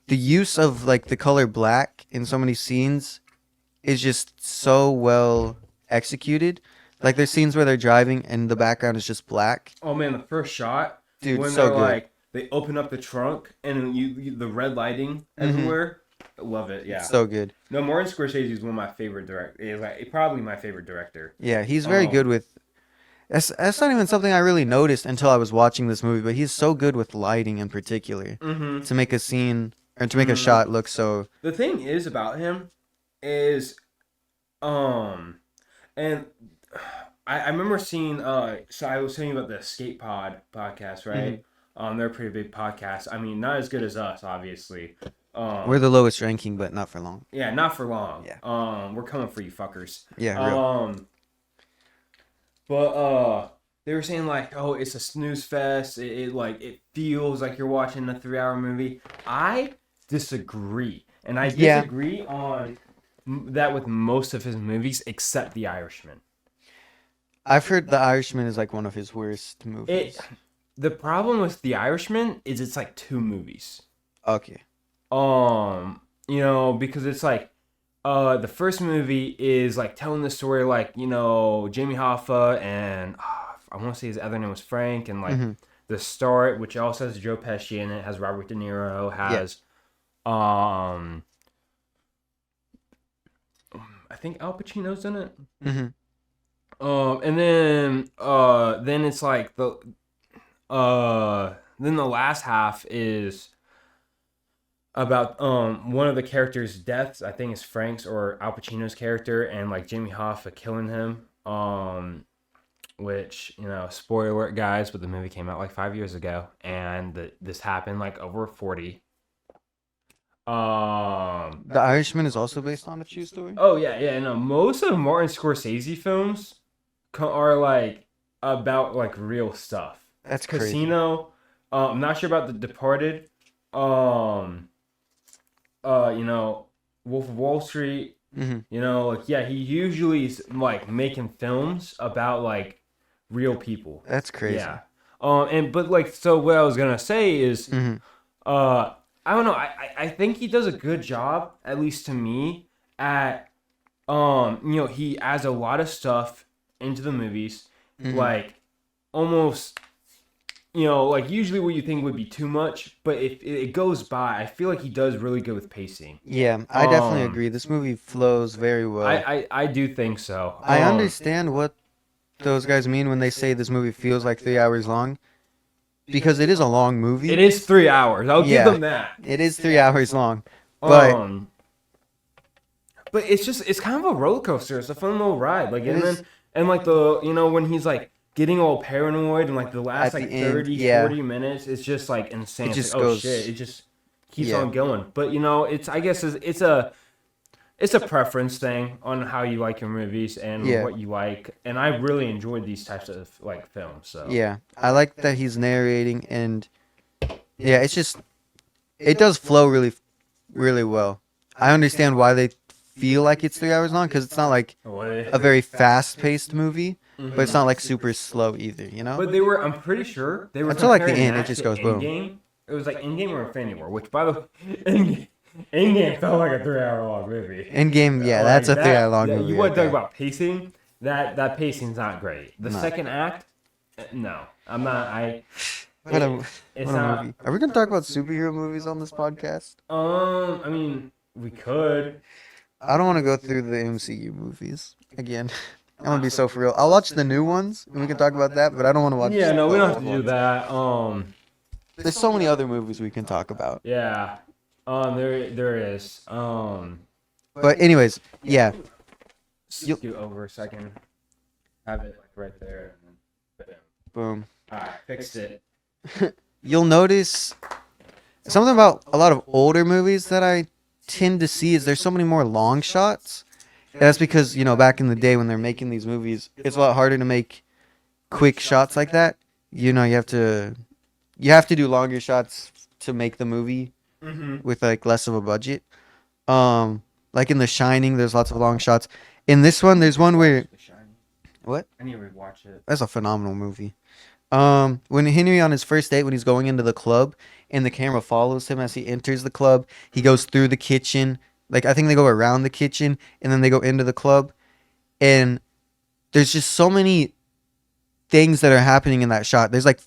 The use of like the color black in so many scenes is just so well executed. Like, there's scenes where they're driving and the background is just black. Oh man, the first shot Dude, when so they're good. like they open up the trunk and the red lighting Mm-hmm. everywhere. I love it. Yeah. So good. No, Martin Scorsese is one of my favorite director. Is like probably my favorite director. Yeah, he's very good with. That's not even something I really noticed until I was watching this movie, but he's so good with lighting in particular Mm-hmm. to make a scene or to make a shot look so. The thing is about him is, and I remember seeing. So I was telling you about the Escape Pod podcast, right? They're a pretty big podcast. I mean, not as good as us, obviously. We're the lowest ranking, but not for long. Yeah, not for long. Yeah. We're coming for you fuckers. Yeah, real. But they were saying like, oh, it's a snooze fest. It feels like you're watching a 3-hour movie. I disagree, and I disagree on that with most of his movies except The Irishman. I've heard The Irishman is like one of his worst movies. The problem with The Irishman is it's like 2 movies. Okay. Because it's like the first movie is like telling the story like, Jamie Hoffa and I want to say his other name was Frank, and like the start, which also has Joe Pesci in it, has Robert De Niro, has I think Al Pacino's in it. And then it's like then the last half is about one of the characters' deaths. I think it's Frank's or Al Pacino's character, and like Jamie Hoffa killing him. Which spoiler alert, guys, but the movie came out like 5 years ago, and this happened like over 40. The Irishman is also based on a true story. Oh yeah, no. Most of Martin Scorsese films are like about like real stuff. That's crazy. Casino. I'm not sure about The Departed. Wolf of Wall Street. He usually is like making films about like real people. That's crazy. Yeah. So what I was gonna say is, I don't know. I think he does a good job, at least to me, at he adds a lot of stuff into the movies, like almost. Like usually what you think would be too much, but if it goes by, I feel like he does really good with pacing. Yeah, I definitely agree. This movie flows very well. I do think so. I understand what those guys mean when they say this movie feels like 3 hours long, because it is a long movie. It is 3 hours. I'll give them that. It is 3 hours long, but it's kind of a roller coaster. It's a fun little ride. Like and like the when he's like getting all paranoid and like the last like 40 minutes, it's just like insane. It just like, goes, shit, it just keeps on going. But it's I guess it's a preference thing on how you like your movies and what you like. And I really enjoyed these types of like films. So yeah, I like that he's narrating, and it's just it does flow really, really well. I understand why they feel like it's 3 hours long, because it's not like a very fast-paced movie. But it's not like super slow either, But I'm pretty sure they were until like the end, it just goes boom. It was like Endgame or Infinity War, which by the way, Endgame felt like a 3-hour long movie. Endgame, that's a 3-hour long movie. You want to talk about pacing? That pacing's not great. The second act, no, I'm not. What a movie. Are we gonna talk about superhero movies on this podcast? I mean, we could. I don't want to go through the MCU movies again. I'm gonna be so for real. I'll watch the new ones and we can talk about that, but I don't want to watch. Yeah, no, we don't have to do that. There's so many other movies we can talk about. Yeah. There is. But anyways, yeah. Scoot over a second. Have it like right there. And then boom. Alright, fixed it. You'll notice something about a lot of older movies that I tend to see is there's so many more long shots. That's because, back in the day when they're making these movies, it's a lot harder to make quick shots like that. You have to do longer shots to make the movie Mm-hmm. with like less of a budget. Um, like in The Shining, there's lots of long shots. In this one, there's one where The Shining. what? I need to rewatch it. That's a phenomenal movie. When Henry on his first date, when he's going into the club, and the camera follows him as he enters the club, he goes through the kitchen. Like I think they go around the kitchen, and then they go into the club, and there's just so many things that are happening in that shot. There's like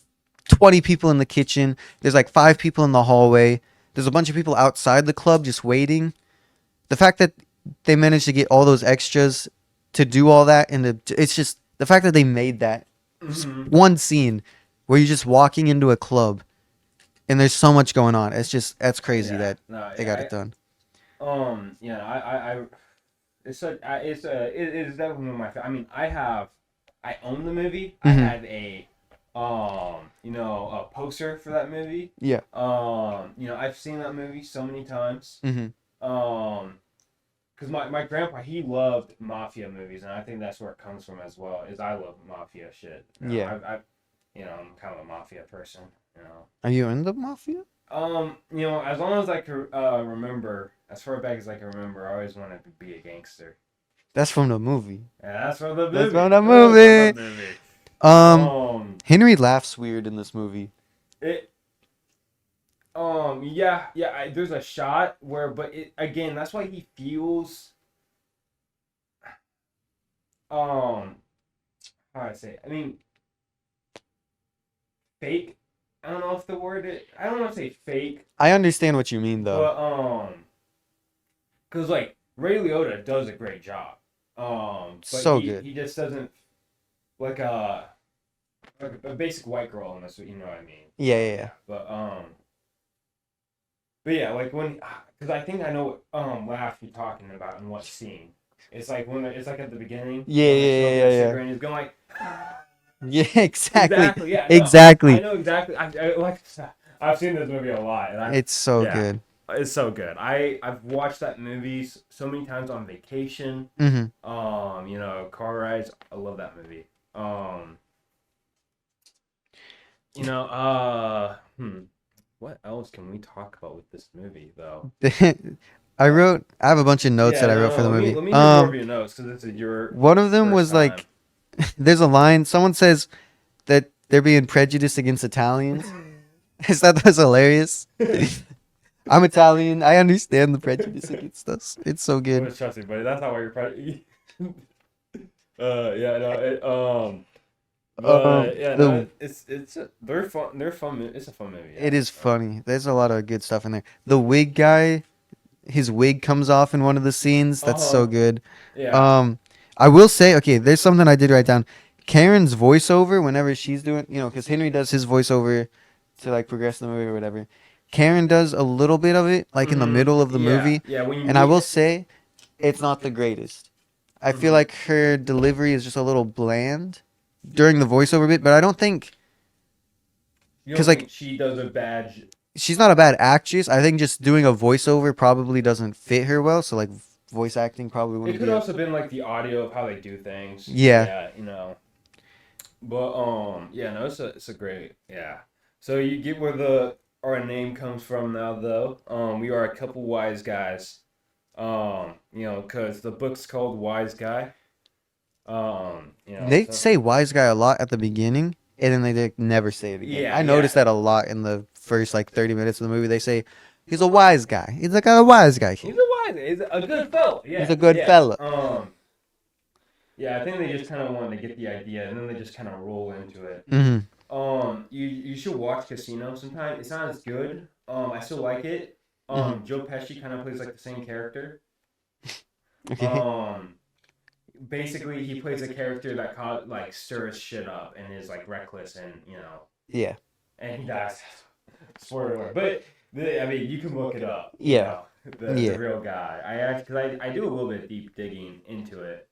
20 people in the kitchen. There's like 5 people in the hallway. There's a bunch of people outside the club just waiting. The fact that they managed to get all those extras to do all that, and it's just the fact that they made that Mm-hmm. one scene where you're just walking into a club and there's so much going on. That's crazy Yeah. that No. they got it done. Yeah. It is definitely one of my. I mean, I own the movie. I Hmm. have a poster for that movie. Yeah. I've seen that movie so many times. Hmm. Because my grandpa, he loved mafia movies, and I think that's where it comes from as well. Is I love mafia shit. Yeah. I'm kind of a mafia person. You know. Are you in the mafia? As long as I can remember, as far back as I can remember, I always wanted to be a gangster. That's from the movie. Yeah, that's from the movie. That's from the That's movie. from the movie. Um, Um, Henry laughs weird in this movie. it. Yeah. There's a shot where, but it again. That's why he feels. How do I say it? I mean, fake. I don't know if the word. I don't want to say fake, I understand what you mean though. but because like Ray Liotta does a great job. But So he good. he just doesn't like a basic white girl in this. You know what I mean? Yeah, yeah, yeah. But yeah, like when because I think I know what laugh you're talking about and what scene. It's like it's like at the beginning Yeah, when they're yeah, smoking yeah, a yeah, cigarette and he's going like. yeah. Yeah, exactly. Exactly. Yeah. No. I Exactly. know exactly. I like. I've seen this movie a lot, and It's so yeah, good. it's so good. I've watched that movie so many times on vacation. Hmm. Car rides. I love that movie. You know, what else can we talk about with this movie though? I have a bunch of notes Yeah, that I wrote no, for the let me movie. let me hear more of your notes because this is your One of them first was time. like, there's a line. Someone says that they're being prejudiced against Italians. I thought that was hilarious. I'm Italian. I understand the prejudice against us. It's so good. Well, trust me, buddy. That's not why you're probably. Yeah, no, but yeah, no, The they're fun. They're fun. It's a fun movie. Yeah. It is funny. There's a lot of good stuff in there. The wig guy, his wig comes off in one of the scenes. That's so good. Yeah. Um, I will say, okay, there's something I did write down. Karen's voiceover, whenever she's doing, because Henry does his voiceover to like progress the movie or whatever. Karen does a little bit of it, like in the middle of the movie. Yeah. When you And I will say, it's not the greatest. I feel Mhm. like her delivery is just a little bland during the voiceover bit, but I don't think you 'cause, don't like, think she does a bad. she's not a bad actress. I think just doing a voiceover probably doesn't fit her well. So like voice acting probably It wouldn't could be. also been like the audio of how they do things. Yeah. Yeah. But yeah, no, it's a great yeah. So you get where our name comes from now, though. We are a couple wise guys. Because the book's called Wise Guy. They So say wise guy a lot at the beginning, and then they never say it again. Yeah, I yeah. noticed that a lot in the first like 30 minutes of the movie. They say he's a wise guy. He's like a wise guy. he's a wise, he's a good fella. Yeah, He's a good yeah. fella. Yeah, I think they just kind of wanted to get the idea, and then they just kind of roll into it. Hmm. You should watch Casino sometime. It's not as good. I still like it. Joe Pesci kind of plays like the same character. Okay. Basically, he plays a character that like stirs shit up and is like reckless and Yeah. and he dies. Spoiler alert. But I mean, you can look it up. Yeah. The Yeah. real guy. I actually, cause I do a little bit of deep digging into it.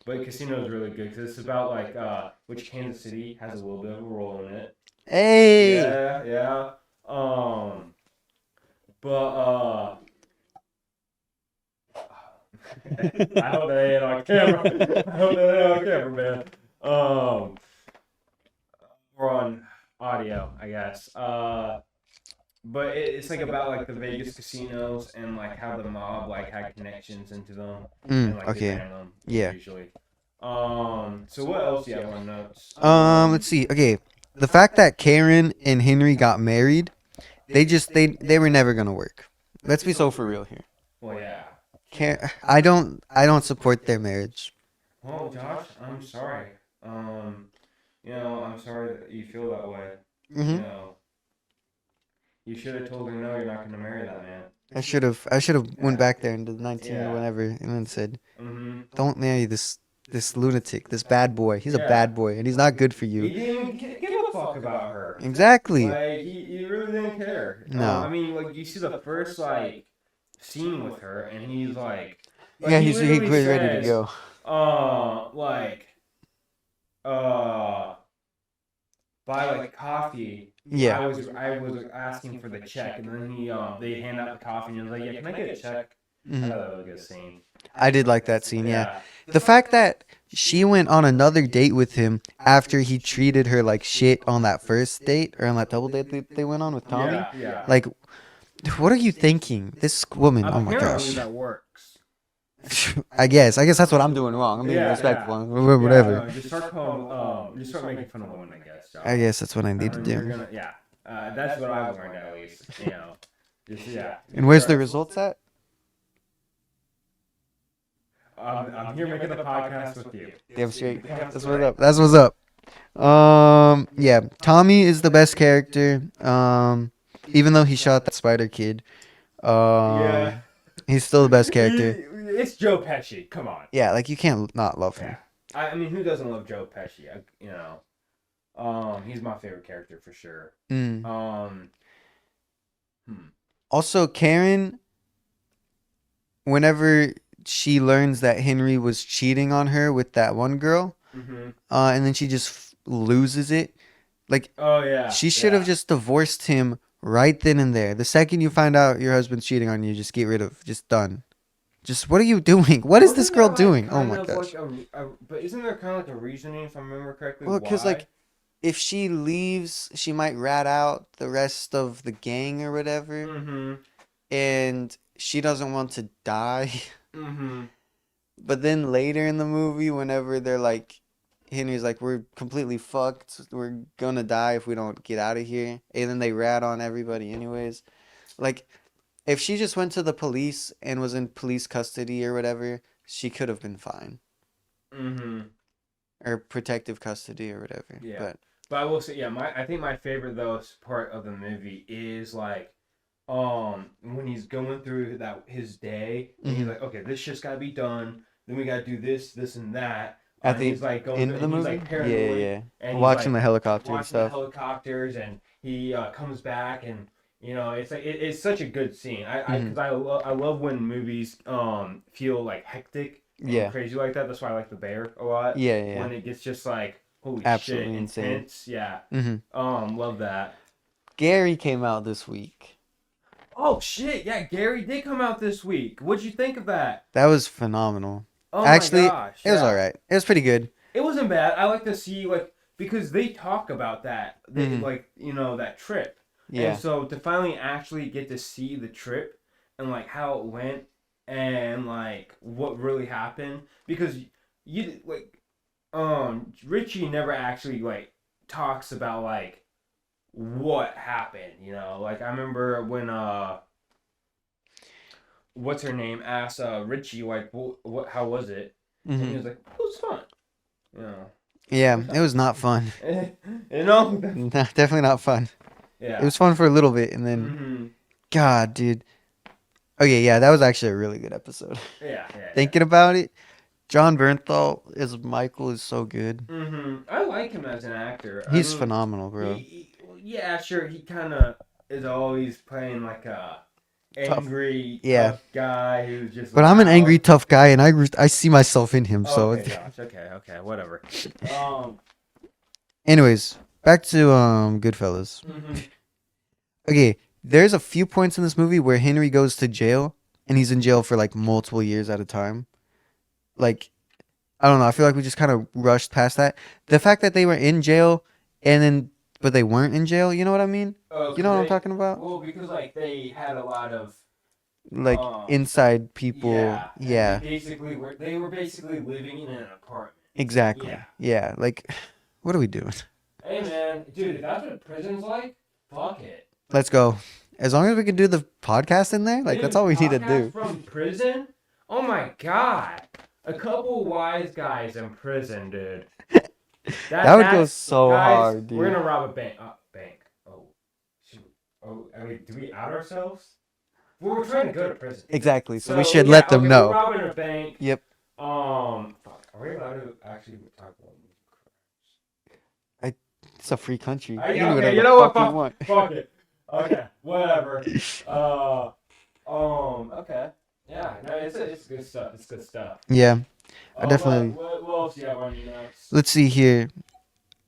But Casino is really good because it's about like which Kansas City has a little bit of a role in it. Hey. Yeah, yeah. But I hope that ain't on camera. I hope that ain't on camera, man. Or on audio, I guess. But it's like about like the Vegas casinos and like how the mob like had connections into them and like they Okay. ran them Yeah. usually. So what else do you have on notes? Let's see. Okay. The fact that Karen and Henry got married, they were never gonna work. Let's be so for real here. Well, yeah. I don't support their marriage. Well, Josh, I'm sorry. Um, I'm sorry that you feel that way. You Mhm. know, you should have told her no, you're not going to marry that man. I should have went back there in the 19 or Yeah. whenever and then said, Mm-hmm. "Don't marry this lunatic, this bad boy. He's a Yeah. bad boy and he's not good for He you." didn't even give a fuck about her. Exactly. Like he really didn't care. I No. mean, like you see the first like scene with her, and he's like Yeah, he he literally quit ready to says, go. like uh buy like coffee. Yeah. I was asking for the check, and then they hand out the coffee, and he was like, yeah, can I get a check? I Mhm. thought that was a good scene. I did like that scene. Yeah. Yeah. The fact that she went on another date with him after he treated her like shit on that first date or on that double date they went on with Tommy. Yeah, yeah. Like, what are you thinking? This woman, oh my Apparently gosh. that works. I guess that's what I'm doing wrong. I'm being Yeah, respectful. yeah. Whatever. Yeah, no, just start making fun of women, I guess. Josh. I guess that's what I I need to mean, you're do. gonna, yeah. That's what I've learned at least. Just yeah. And where's the results at? I'm here making the podcast with you. Damn straight. That's what's up. That's what's up. Yeah. Tommy is the best character. Even though he shot that spider kid. Yeah. He's still the best character. It's Joe Pesci. Come on. Yeah, like you can't not love him. Yeah. I mean, who doesn't love Joe Pesci? He's my favorite character for sure. Mm. Also, Karen, whenever she learns that Henry was cheating on her with that one girl, and then she just loses it. Like, oh yeah, she should have just divorced him right then and there. The second you find out your husband's cheating on you, just get rid of, just done. Just what are you doing? What is this girl doing? Oh my gosh. But isn't there kind of like a reasoning, if I remember correctly? Well, because like, if she leaves, she might rat out the rest of the gang or whatever, and she doesn't want to die. But then later in the movie, whenever they're like, Henry's like, we're completely fucked. We're gonna die if we don't get out of here. And then they rat on everybody anyways. Like, if she just went to the police and was in police custody or whatever, she could have been fine. Or protective custody or whatever. Yeah. But I will say, yeah, I think my favorite though part of the movie is like, when he's going through his day, and he's like, okay, this shit's gotta be done. Then we gotta do this, this, and that. At the he's like going end through, of the movie? he's like paranoid, Yeah. and Watching he's the like, helicopter and watching stuff. the helicopters, and he comes back, and it's like it's such a good scene. Because I love when movies feel like hectic and crazy like that. That's why I like The Bear a lot. Yeah. When it gets just like holy Absolutely shit, insane. intense. Yeah. Love that. Gary came out this week. Oh shit! Yeah, Gary did come out this week. What'd you think of that? That was phenomenal. Oh Actually, my gosh, it was alright. It was pretty good. It wasn't bad. I like to see because they talk about that. They that trip. Yeah. And so to finally actually get to see the trip and like how it went and like what really happened, because you Richie never actually like talks about like what happened, like I remember when what's her name asked Richie like what how was it, and he was like, it was fun, Yeah, it was not fun. Definitely not fun. Yeah, it was fun for a little bit, and then God, dude. Okay, yeah, that was actually a really good episode. Yeah. Thinking about it, John Bernthal as Michael is so good. I like him as an actor. He's phenomenal, bro. Yeah, sure. He kind of is always playing like a angry, tough guy who's just. But I'm an angry, tough guy, and I see myself in him. So. Okay, Josh. Okay, whatever. Anyways, back to Goodfellas. Okay, there's a few points in this movie where Henry goes to jail, and he's in jail for like multiple years at a time. Like, I don't know. I feel like we just kind of rushed past that. The fact that they were in jail and then, but they weren't in jail. You know what I mean? Oh, You know cause what I'm they talking about? well because like they had a lot of Like inside people. yeah, and Yeah, they were basically living in an apartment. exactly. Yeah. Yeah. Like, what are we doing? Hey man, dude, if that's what prison's like, fuck it. Let's go. As long as we can do the podcast in there, like Dude, that's all we need to podcast do. from prison? Oh my god. A couple wise guys in prison, dude. That would go That's so guys, hard, dude. we're gonna rob a bank. Bank. Oh, shoot. Oh, I mean, do we out ourselves? Well, we're trying to go to prison. Exactly. So we should let them know. We're robbing a bank. Yep. Fuck. Are we allowed to actually talk about? It's a free country. Okay, You can do whatever you know the what? fuck you want. Fuck it. Okay, whatever. Okay. Yeah, no, it's good stuff. It's good stuff. Yeah. I definitely. What else do you have on your notes? Let's see here.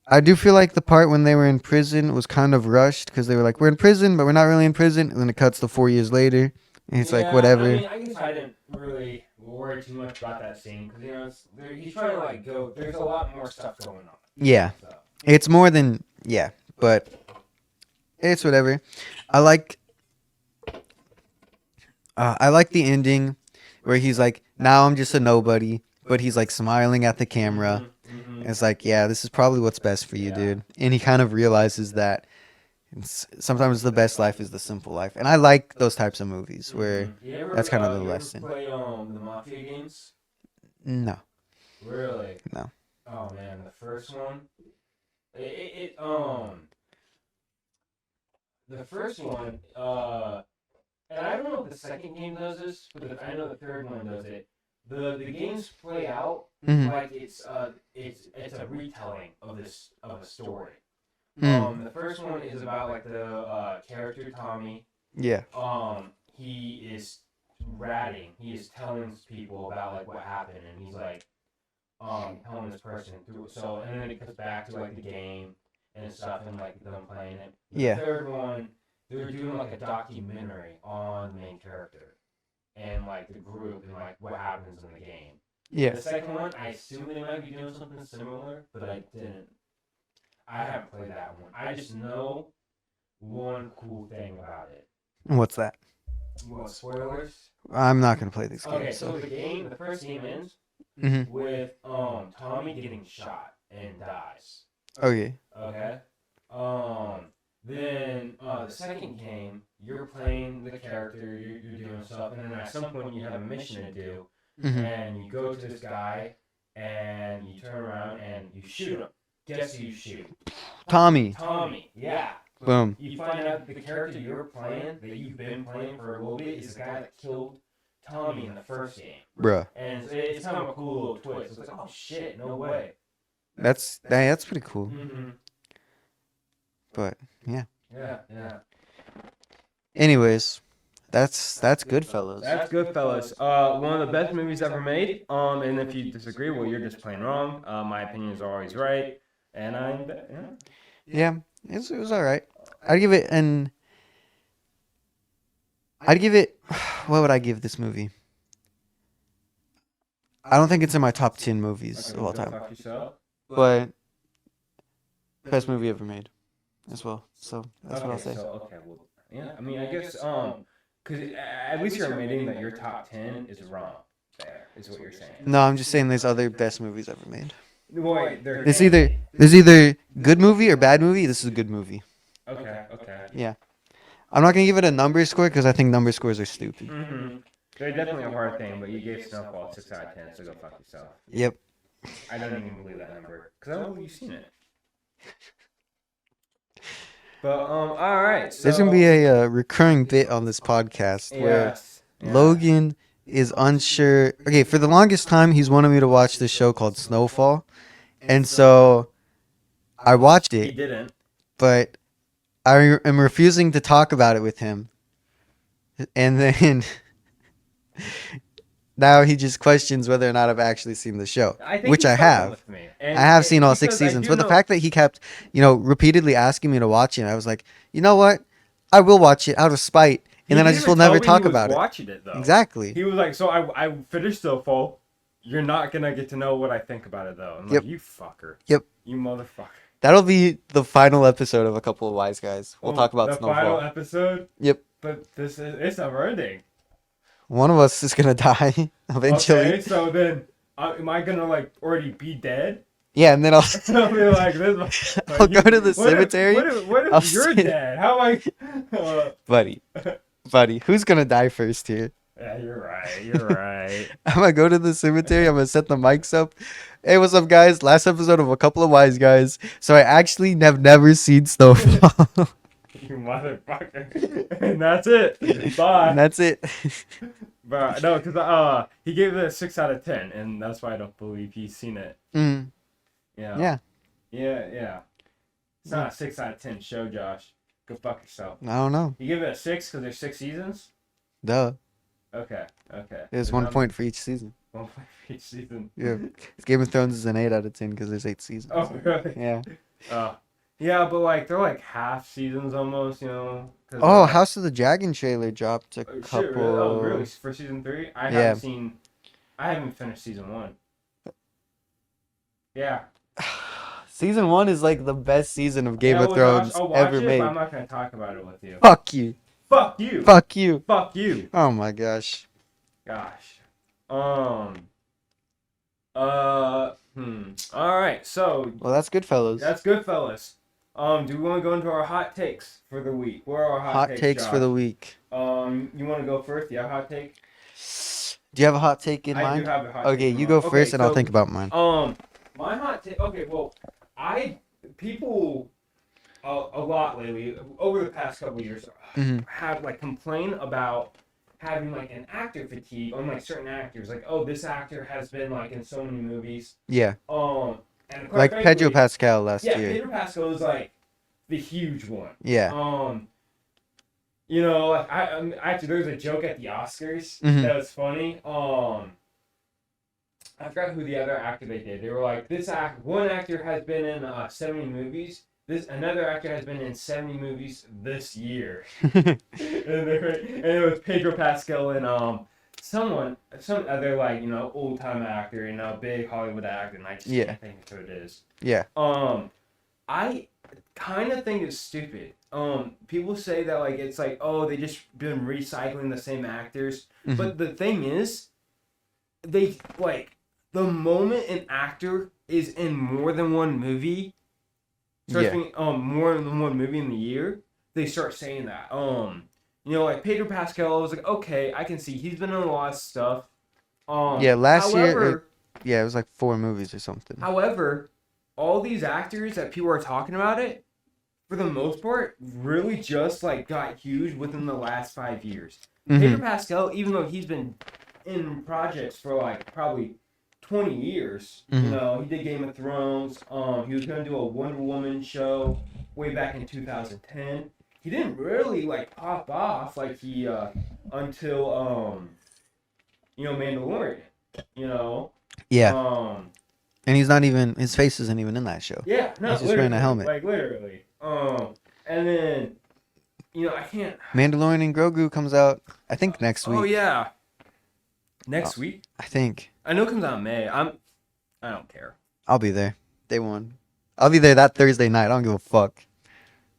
I do feel like the part when they were in prison was kind of rushed because they were like, we're in prison, but we're not really in prison. And then it cuts to 4 years later. And it's like, whatever. I mean, I guess I didn't really worry too much about that scene because, he's trying to, like, go. There's a lot more stuff going on. Yeah. So. It's more than. Yeah. But it's whatever. I like the ending where he's like, now I'm just a nobody. But he's like smiling at the camera. Mm-hmm. It's like, yeah, this is probably what's best for you, dude. And he kind of realizes that sometimes the best life is the simple life. And I like those types of movies where that's kind of the lesson. You ever play the Mafia games? No. Really? No. Oh man, the first one. The first one. And I don't know if the second game does this, but I know the third one does it. The games play out like it's a retelling of a story. The first one is about like the character Tommy. Yeah. He is ratting. He is telling people about like what happened, and he's like telling this person through. So and then it goes back to like the game and stuff, and like them playing it. Yeah. The third one, they're doing like a documentary on the main character and like the group and like what happens in the game. Yeah. The second one, I assume they might be doing something similar, but I didn't. I haven't played that one. I just know one cool thing about it. What's that? Well, spoilers. I'm not gonna play this game. Okay, so the first game ends with Tommy getting shot and dies. Okay. Okay. Then the second game, you're playing the character, you're doing stuff, and then at some point you have a mission to do, and you go to this guy, and you turn around and you shoot him. Guess who you shoot? Tommy. Yeah. Boom. You find out that the character you're playing, that you've been playing for a little bit, is the guy that killed Tommy in the first game. Bruh. And it's kind of a cool little twist. It's like, oh shit, no way. That's pretty cool. But Yeah. anyways, that's GoodFellas. That's GoodFellas. One of the best movies ever made. And if you disagree, well, you're just plain wrong. My opinion is always right. And Yeah, it was all right. I'd give it what would I give this movie? I don't think it's in my top 10 movies of all time. But best movie ever made as well. So that's what I'll say. Okay, well, yeah. I mean, I guess because at least you're admitting that your top 10 is wrong. There is what you're saying. No, I'm just saying there's other best movies ever made. Wait, there's either good movie or bad movie. This is a good movie. Okay. Yeah. I'm not gonna give it a number score because I think number scores are stupid. They're definitely a hard thing, but you gave Snowfall 6 out of 10, so go fuck yourself. Yep. I don't even believe that number because I don't believe you've seen it. But all right. So, there's gonna be a recurring bit on this podcast where Logan is unsure. Okay, for the longest time, he's wanted me to watch this show called Snowfall, and so I watched it. He didn't. But I am refusing to talk about it with him, and then now he just questions whether or not I've actually seen the show, which I have. I have seen all 6 seasons, but the fact that he kept, repeatedly asking me to watch it, I was like, you know what? I will watch it out of spite. and then I just will never talk about it. Watching it though. Exactly. He was like, so I finished the fall. You're not gonna get to know what I think about it though. I'm Yep. like, you fucker. Yep. You motherfucker. That'll be the final episode of A Couple of Wise Guys. We'll talk about the Snowfall. final episode. Yep. But it's never ending. One of us is gonna die eventually. Okay, so then am I gonna like already be dead? Yeah, and then I'll I'll be like this. I'll go to the cemetery. What if you're dead? How am I? Buddy, who's gonna die first here? Yeah, you're right. You're right. I'm gonna go to the cemetery. I'm gonna set the mics up. Hey, what's up, guys? Last episode of A Couple of Wise Guys. So I actually have never seen Snowfall. You motherfucker. And that's it. Bye. And that's it. But no, because he gave it a 6 out of 10, and that's why I don't believe he's seen it. Mm. Yeah. Yeah. It's not a 6 out of 10 show, Josh. Go fuck yourself. I don't know. You give it a 6 because there's 6 seasons? Duh. Okay. There's 1 point for each season. 1 point for each season. Yeah. Game of Thrones is an 8 out of 10 because there's 8 seasons. Oh, really? Yeah. Yeah, but like they're like half seasons almost, you know. Oh, House of the Dragon trailer dropped a couple. Shit, really? Oh, really? For season 3? I haven't finished season 1. Yeah. Season 1 is like the best season of Game of Thrones Josh, I'll watch ever it, made. But I'm not gonna talk about it with you. Fuck you. Fuck you. Fuck you. Fuck you. Oh my gosh. Gosh. All right. So. Well, that's GoodFellas. That's GoodFellas. Do we want to go into our hot takes for the week? Where are our hot takes, Josh? for the week. You want to go first? Do you have a hot take? Do you have a hot take in mind? I do have a hot take. Okay, you go first, and I'll think about mine. My hot take. Okay, well, people a lot lately over the past couple of years have like complained about having like an actor fatigue on like certain actors. Like, oh, this actor has been like in so many movies. Yeah. And like frankly, Pedro Pascal last year. Yeah, Pedro Pascal is like the huge one. Yeah. You know, like actually, there was a joke at the Oscars that was funny. I forgot who the other actor they did. They were like, one actor has been in 70 movies. Another actor has been in 70 movies this year. and it was Pedro Pascal and some other like, you know, old time actor, you know, big Hollywood actor, and I just can't think of who it is. Yeah. I kind of think it's stupid. People say that like it's like, oh, they just been recycling the same actors. But the thing is, they like the moment an actor is in more than one movie, more than one movie in the year, they start saying that. You know, like Pedro Pascal, I was like, okay, I can see he's been in a lot of stuff. Last year, it was like 4 movies or something. However, all these actors that people are talking about it, for the most part, really just like got huge within the last 5 years. Pedro Pascal, even though he's been in projects for like probably 20 years, you know, he did Game of Thrones. He was gonna do a Wonder Woman show way back in 2010. He didn't really like pop off like he until you know, Mandalorian. You know. Yeah. And he's not even, his face isn't even in that show. Yeah, no, he's just wearing a helmet. Like literally. And then, you know, I can't. Mandalorian and Grogu comes out, I think next week. Oh yeah. Next week? I think. I know it comes out in May. I don't care. I'll be there. Day 1. I'll be there that Thursday night. I don't give a fuck.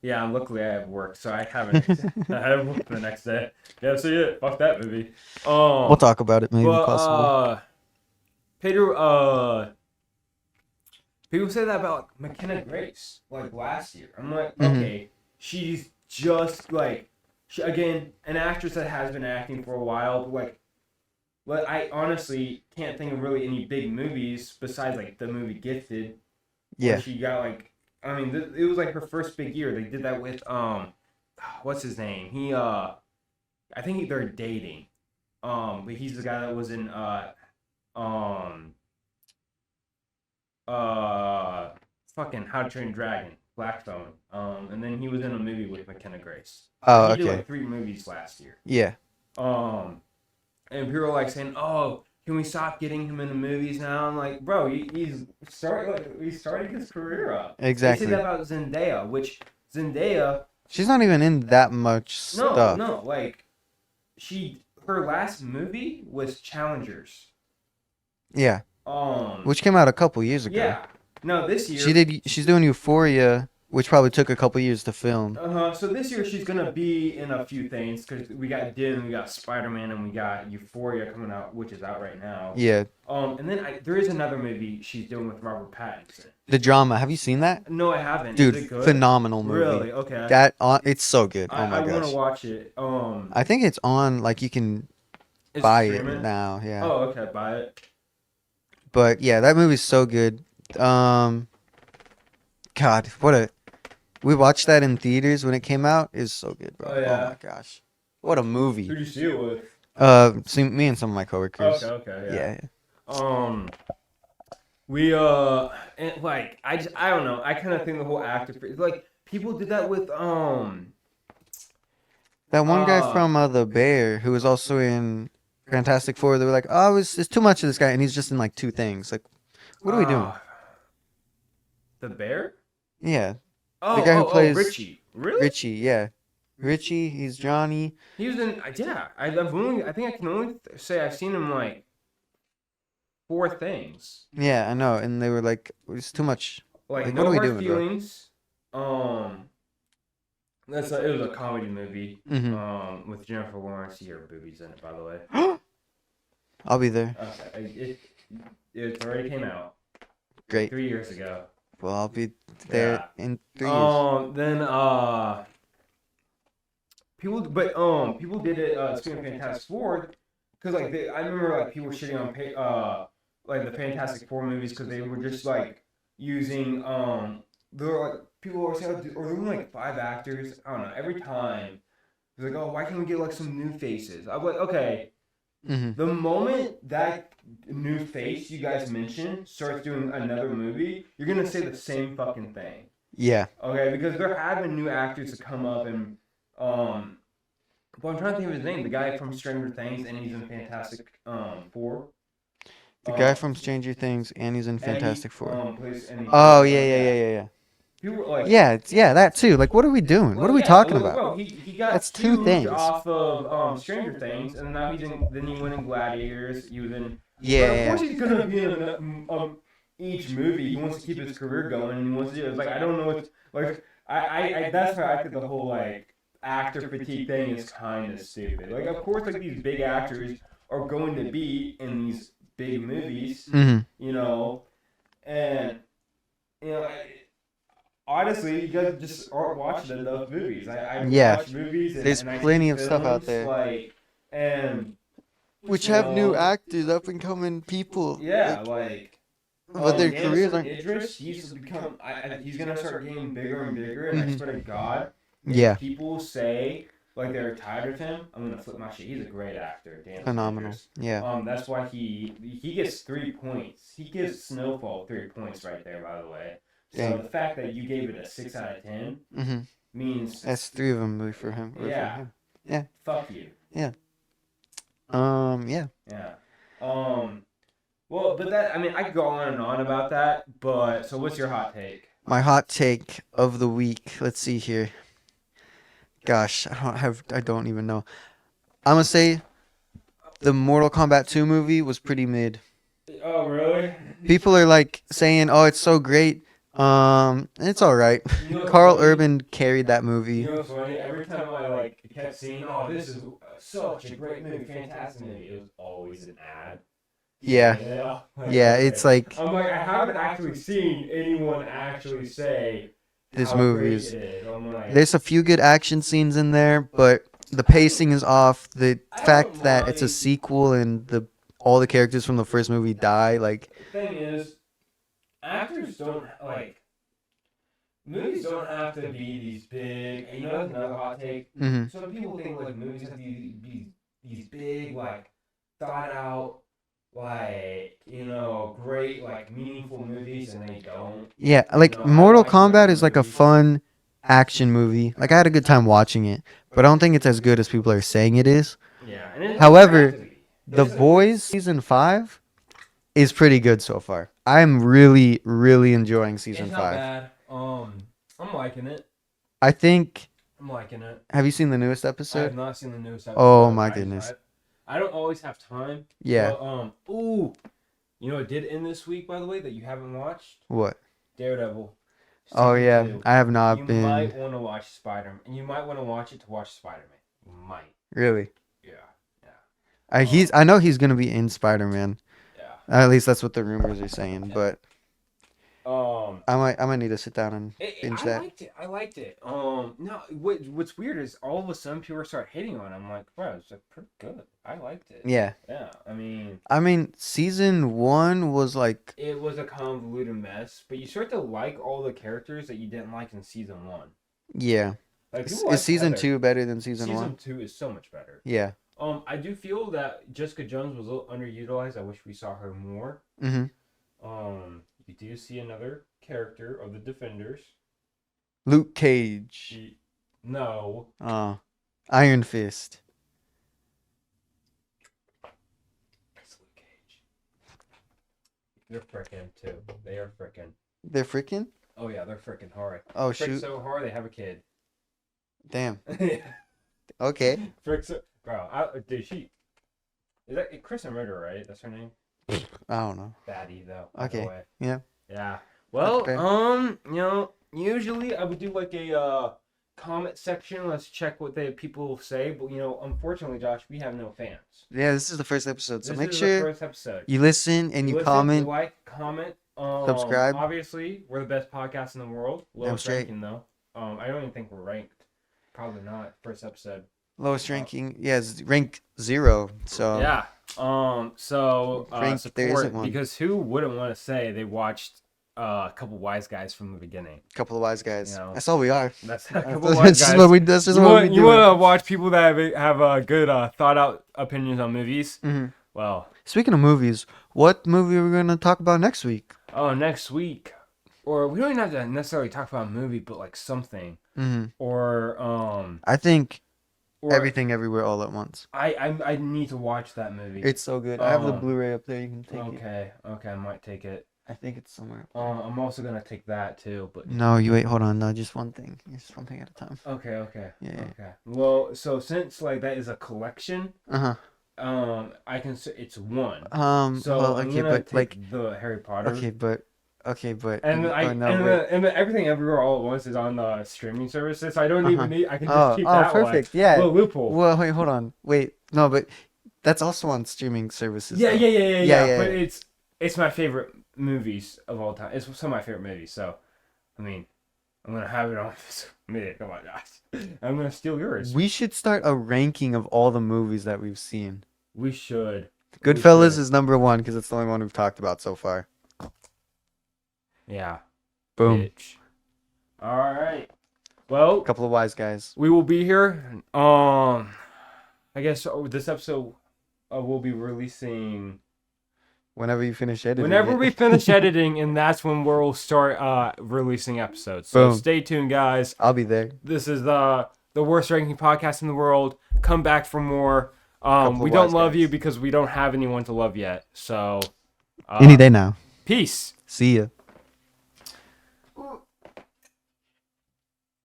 Yeah, luckily I have work, so I haven't. I have work the next day. Yeah, see it. Fuck that movie. We'll talk about it maybe possible. Pedro. People say that about like, McKenna Grace, like last year. I'm like, okay, she's just like, again, an actress that has been acting for a while, but I honestly can't think of really any big movies besides like the movie Gifted. Yeah. She got like, I mean, it was like her first big year. They did that with what's his name? I think they're dating. But he's the guy that was in fucking How to Train Your Dragon, Blackphone. And then he was in a movie with McKenna Grace. Oh, he did like 3 movies last year. Yeah. And people are like saying, "Oh, can we stop getting him into movies now?" I'm like, bro, he's starting his career up. Exactly. They say that about Zendaya, which Zendaya. She's not even in that much stuff. No, like her last movie was Challengers. Yeah, Um, which came out a couple years ago. yeah. No, this year She's doing Euphoria, which probably took a couple years to film. So this year she's gonna be in a few things because we got Dune, we got Spider-Man, and we got Euphoria coming out, which is out right now. Yeah, And then there is another movie she's doing with Robert Pattinson. the drama. Have you seen that? No, I haven't. Dude, Is it good? phenomenal movie. Really? Okay. It's so good. Oh my I want gosh. to watch it. I think it's on, like, you can Is buy it streaming? now. Yeah. Oh, okay, buy it. But yeah, that movie's so good. God, we watched that in theaters when it came out. It was so good, bro. Oh, yeah. Oh my gosh, what a movie. Who'd you see it with? Me and some of my coworkers. Okay, Yeah. We and like I don't know. I kind of think the whole actor like people did that with That one guy from The Bear who was also in Fantastic Four. They were like, oh, it's too much of this guy, and he's just in like two things. Like, what are we doing? The Bear? Yeah. Oh, the guy who plays Richie. Really? Richie, yeah. Richie, he's Johnny. He was in. Yeah, I think I can only say I've seen him like 4 things. Yeah, I know. And they were like, it's too much. Like what No are we Hard doing, Feelings. It was a comedy movie. With Jennifer Lawrence. She had boobies in it, by the way. I'll be there. Okay, it already came out. Great. 3 years ago. Well, I'll be there in 3 years. Then people did it. Speaking of Fantastic Four, because like I remember like people shitting on like the Fantastic Four movies because they were just like using they're like people always say, or they're only like 5 actors. I don't know. Every time they're like, oh, why can't we get like some new faces? I'm like, okay. The moment that new face you guys mentioned starts doing another movie, you're gonna say the same fucking thing. Yeah. Okay, because they're having new actors to come up and well, I'm trying to think of his name. The guy from Stranger Things, and he's in Fantastic Four. The guy from Stranger Things, and he's in Fantastic Four. Oh Yeah. People like, Yeah, that too. Like, what are we doing? What are we talking about? Well, he got That's 2 things. off of Stranger Things, and now then he went in Gladiators. He was in. Yeah. But of course he's gonna be in each movie. He wants to keep his career going, and he wants to do it. It's like I don't know what's like. I that's why I think the whole like actor fatigue thing is kind of stupid. Like, of course, like these big actors are going to be in these big movies, you know, and you know. Honestly, you guys just aren't watching enough movies. I watch movies. There's plenty of stuff out there. Like, and which have new actors, up and coming people. Yeah, but their careers aren't. Idris, he's become. He's gonna start getting bigger and bigger. And I swear to God, yeah. People say like they're tired of him. I'm gonna flip my shit. He's a great actor. Phenomenal. Idris. Yeah. That's why he gets 3 points. He gives Snowfall 3 points right there. By the way. So the fact that you gave it a 6 out of 10 means that's 3 of them for him. Yeah. For him. Yeah. Fuck you. Yeah. Yeah. Yeah. Well, but that I could go on and on about that. But so, what's your hot take? My hot take of the week. Let's see here. Gosh, I don't even know. I'm gonna say the Mortal Kombat 2 movie was pretty mid. Oh, really? People are like saying, "Oh, it's so great." It's all right. Carl Urban carried that movie. You know what's funny? Every time I kept seeing, "Oh, this is such a great movie, fantastic movie," it was always an ad. Yeah. It's like I'm like, I haven't actually seen anyone actually say this how movie great is. it is. I'm like, There's a few good action scenes in there, but the pacing is off. The fact that it's a sequel and all the characters from the first movie die, like. The thing is, actors don't movies don't have to be these big. You know, that's another hot take. Some people think like movies have to be these big, like thought out, like great, like meaningful movies, and they don't. Yeah, like Mortal Kombat is like a fun action movie. Like I had a good time watching it, but I don't think it's as good as people are saying it is. Yeah. However, The Boys season 5 is pretty good so far. I'm really, really enjoying season 5. Bad. I'm liking it. I think I'm liking it. Have you seen the newest I have episode? not seen the newest episode. Oh my goodness. I don't always have time. Yeah. But, ooh, you know, it did end this week, by the way, that you haven't watched. What? Daredevil. Oh Season yeah, 2. I have not You been. might want to watch Spider-Man, and you might want to watch it to watch Spider-Man. You might. Really? Yeah. I know he's gonna be in Spider-Man. Yeah. At least that's what the rumors are saying. But Um, I might need to sit down and binge I that. liked it. I liked it. No, what's weird is all of a sudden people start hitting on it. I'm like, bro, it's like pretty good. I liked it. Yeah. Yeah. I mean, season 1 was like. It was a convoluted mess, but you start to like all the characters that you didn't like in season 1. Yeah. Like, Is season 2 better than season 1? Season 2 is so much better. Yeah. I do feel that Jessica Jones was a little underutilized. I wish we saw her more. Mhm. You do see another character of the Defenders. Luke Cage. No. Iron Fist. It's Luke Cage. They're frickin' too. They are frickin'. They're freaking? Oh yeah, they're frickin' hard. Oh Frick shoot. so hard they have a kid. Damn. Okay. Frick so, bro. Dude, she is that Chris Ritter, right? That's her name. I don't know. Baddie though. By Okay. the way. Yeah. Yeah. Well, fair. you know, usually I would do like a comment section. Let's check what the people say. But you know, unfortunately, Josh, we have no fans. Yeah, this is the first episode, so This make is sure the first episode. you listen and you Listen, comment. you like, comment, Subscribe. Obviously, we're the best podcast in the world. Lowest straight. ranking though. I don't even think we're ranked. Probably not. First episode. Lowest ranking. Yeah, it's rank 0. So Yeah. So Rank, there support, isn't one. because who wouldn't want to say they watched a couple wise guys from the beginning? couple of wise guys. You know. That's all we are. That's a That's couple wise just guys. what we. That's just You what we do. want to watch people that have good thought out opinions on movies? Mhm. Well, Speaking of movies, what movie are we gonna talk about next week? next week, or we don't even have to necessarily talk about a movie, but like something, Mm-hmm. or I think or Everything Everywhere All at Once. I need to watch that movie. It's so good. I have the Blu-ray up there. You can take it. Okay, I might take it. I think it's somewhere. Up I'm also gonna take that too, but No, you wait. Hold on. No, just one thing. Just one thing at a time. okay. Yeah. Okay. Well, so since like that is a collection, Uh I can say it's one. huh. So Well, I'm okay, gonna but take like, the Harry Potter. okay, but. And oh, no, wait. the Everything Everywhere All at Once is on the streaming services. So I don't even need. I can just keep Oh, that perfect. one. Yeah. Little loophole. Well, wait, hold on. Wait, no, but that's also on streaming services. Yeah. though. Yeah. But it's my favorite movies of all time. It's some of my favorite movies. So, I mean, I'm gonna have it on this minute. Come on, guys. I'm gonna steal yours. We should start a ranking of all the movies that we've seen. We should. GoodFellas is number 1 because it's the only one we've talked about so far. Yeah. Boom. Bitch. All right. Well, Couple of wise guys. we will be here. I guess this episode we'll be releasing Whenever you finish editing. whenever it. we finish editing, and that's when we'll start releasing episodes. So Boom. stay tuned, guys. I'll be there. This is the worst ranking podcast in the world. Come back for more. Couple We of don't wise love guys. you because we don't have anyone to love yet. So Any day now. peace. See ya.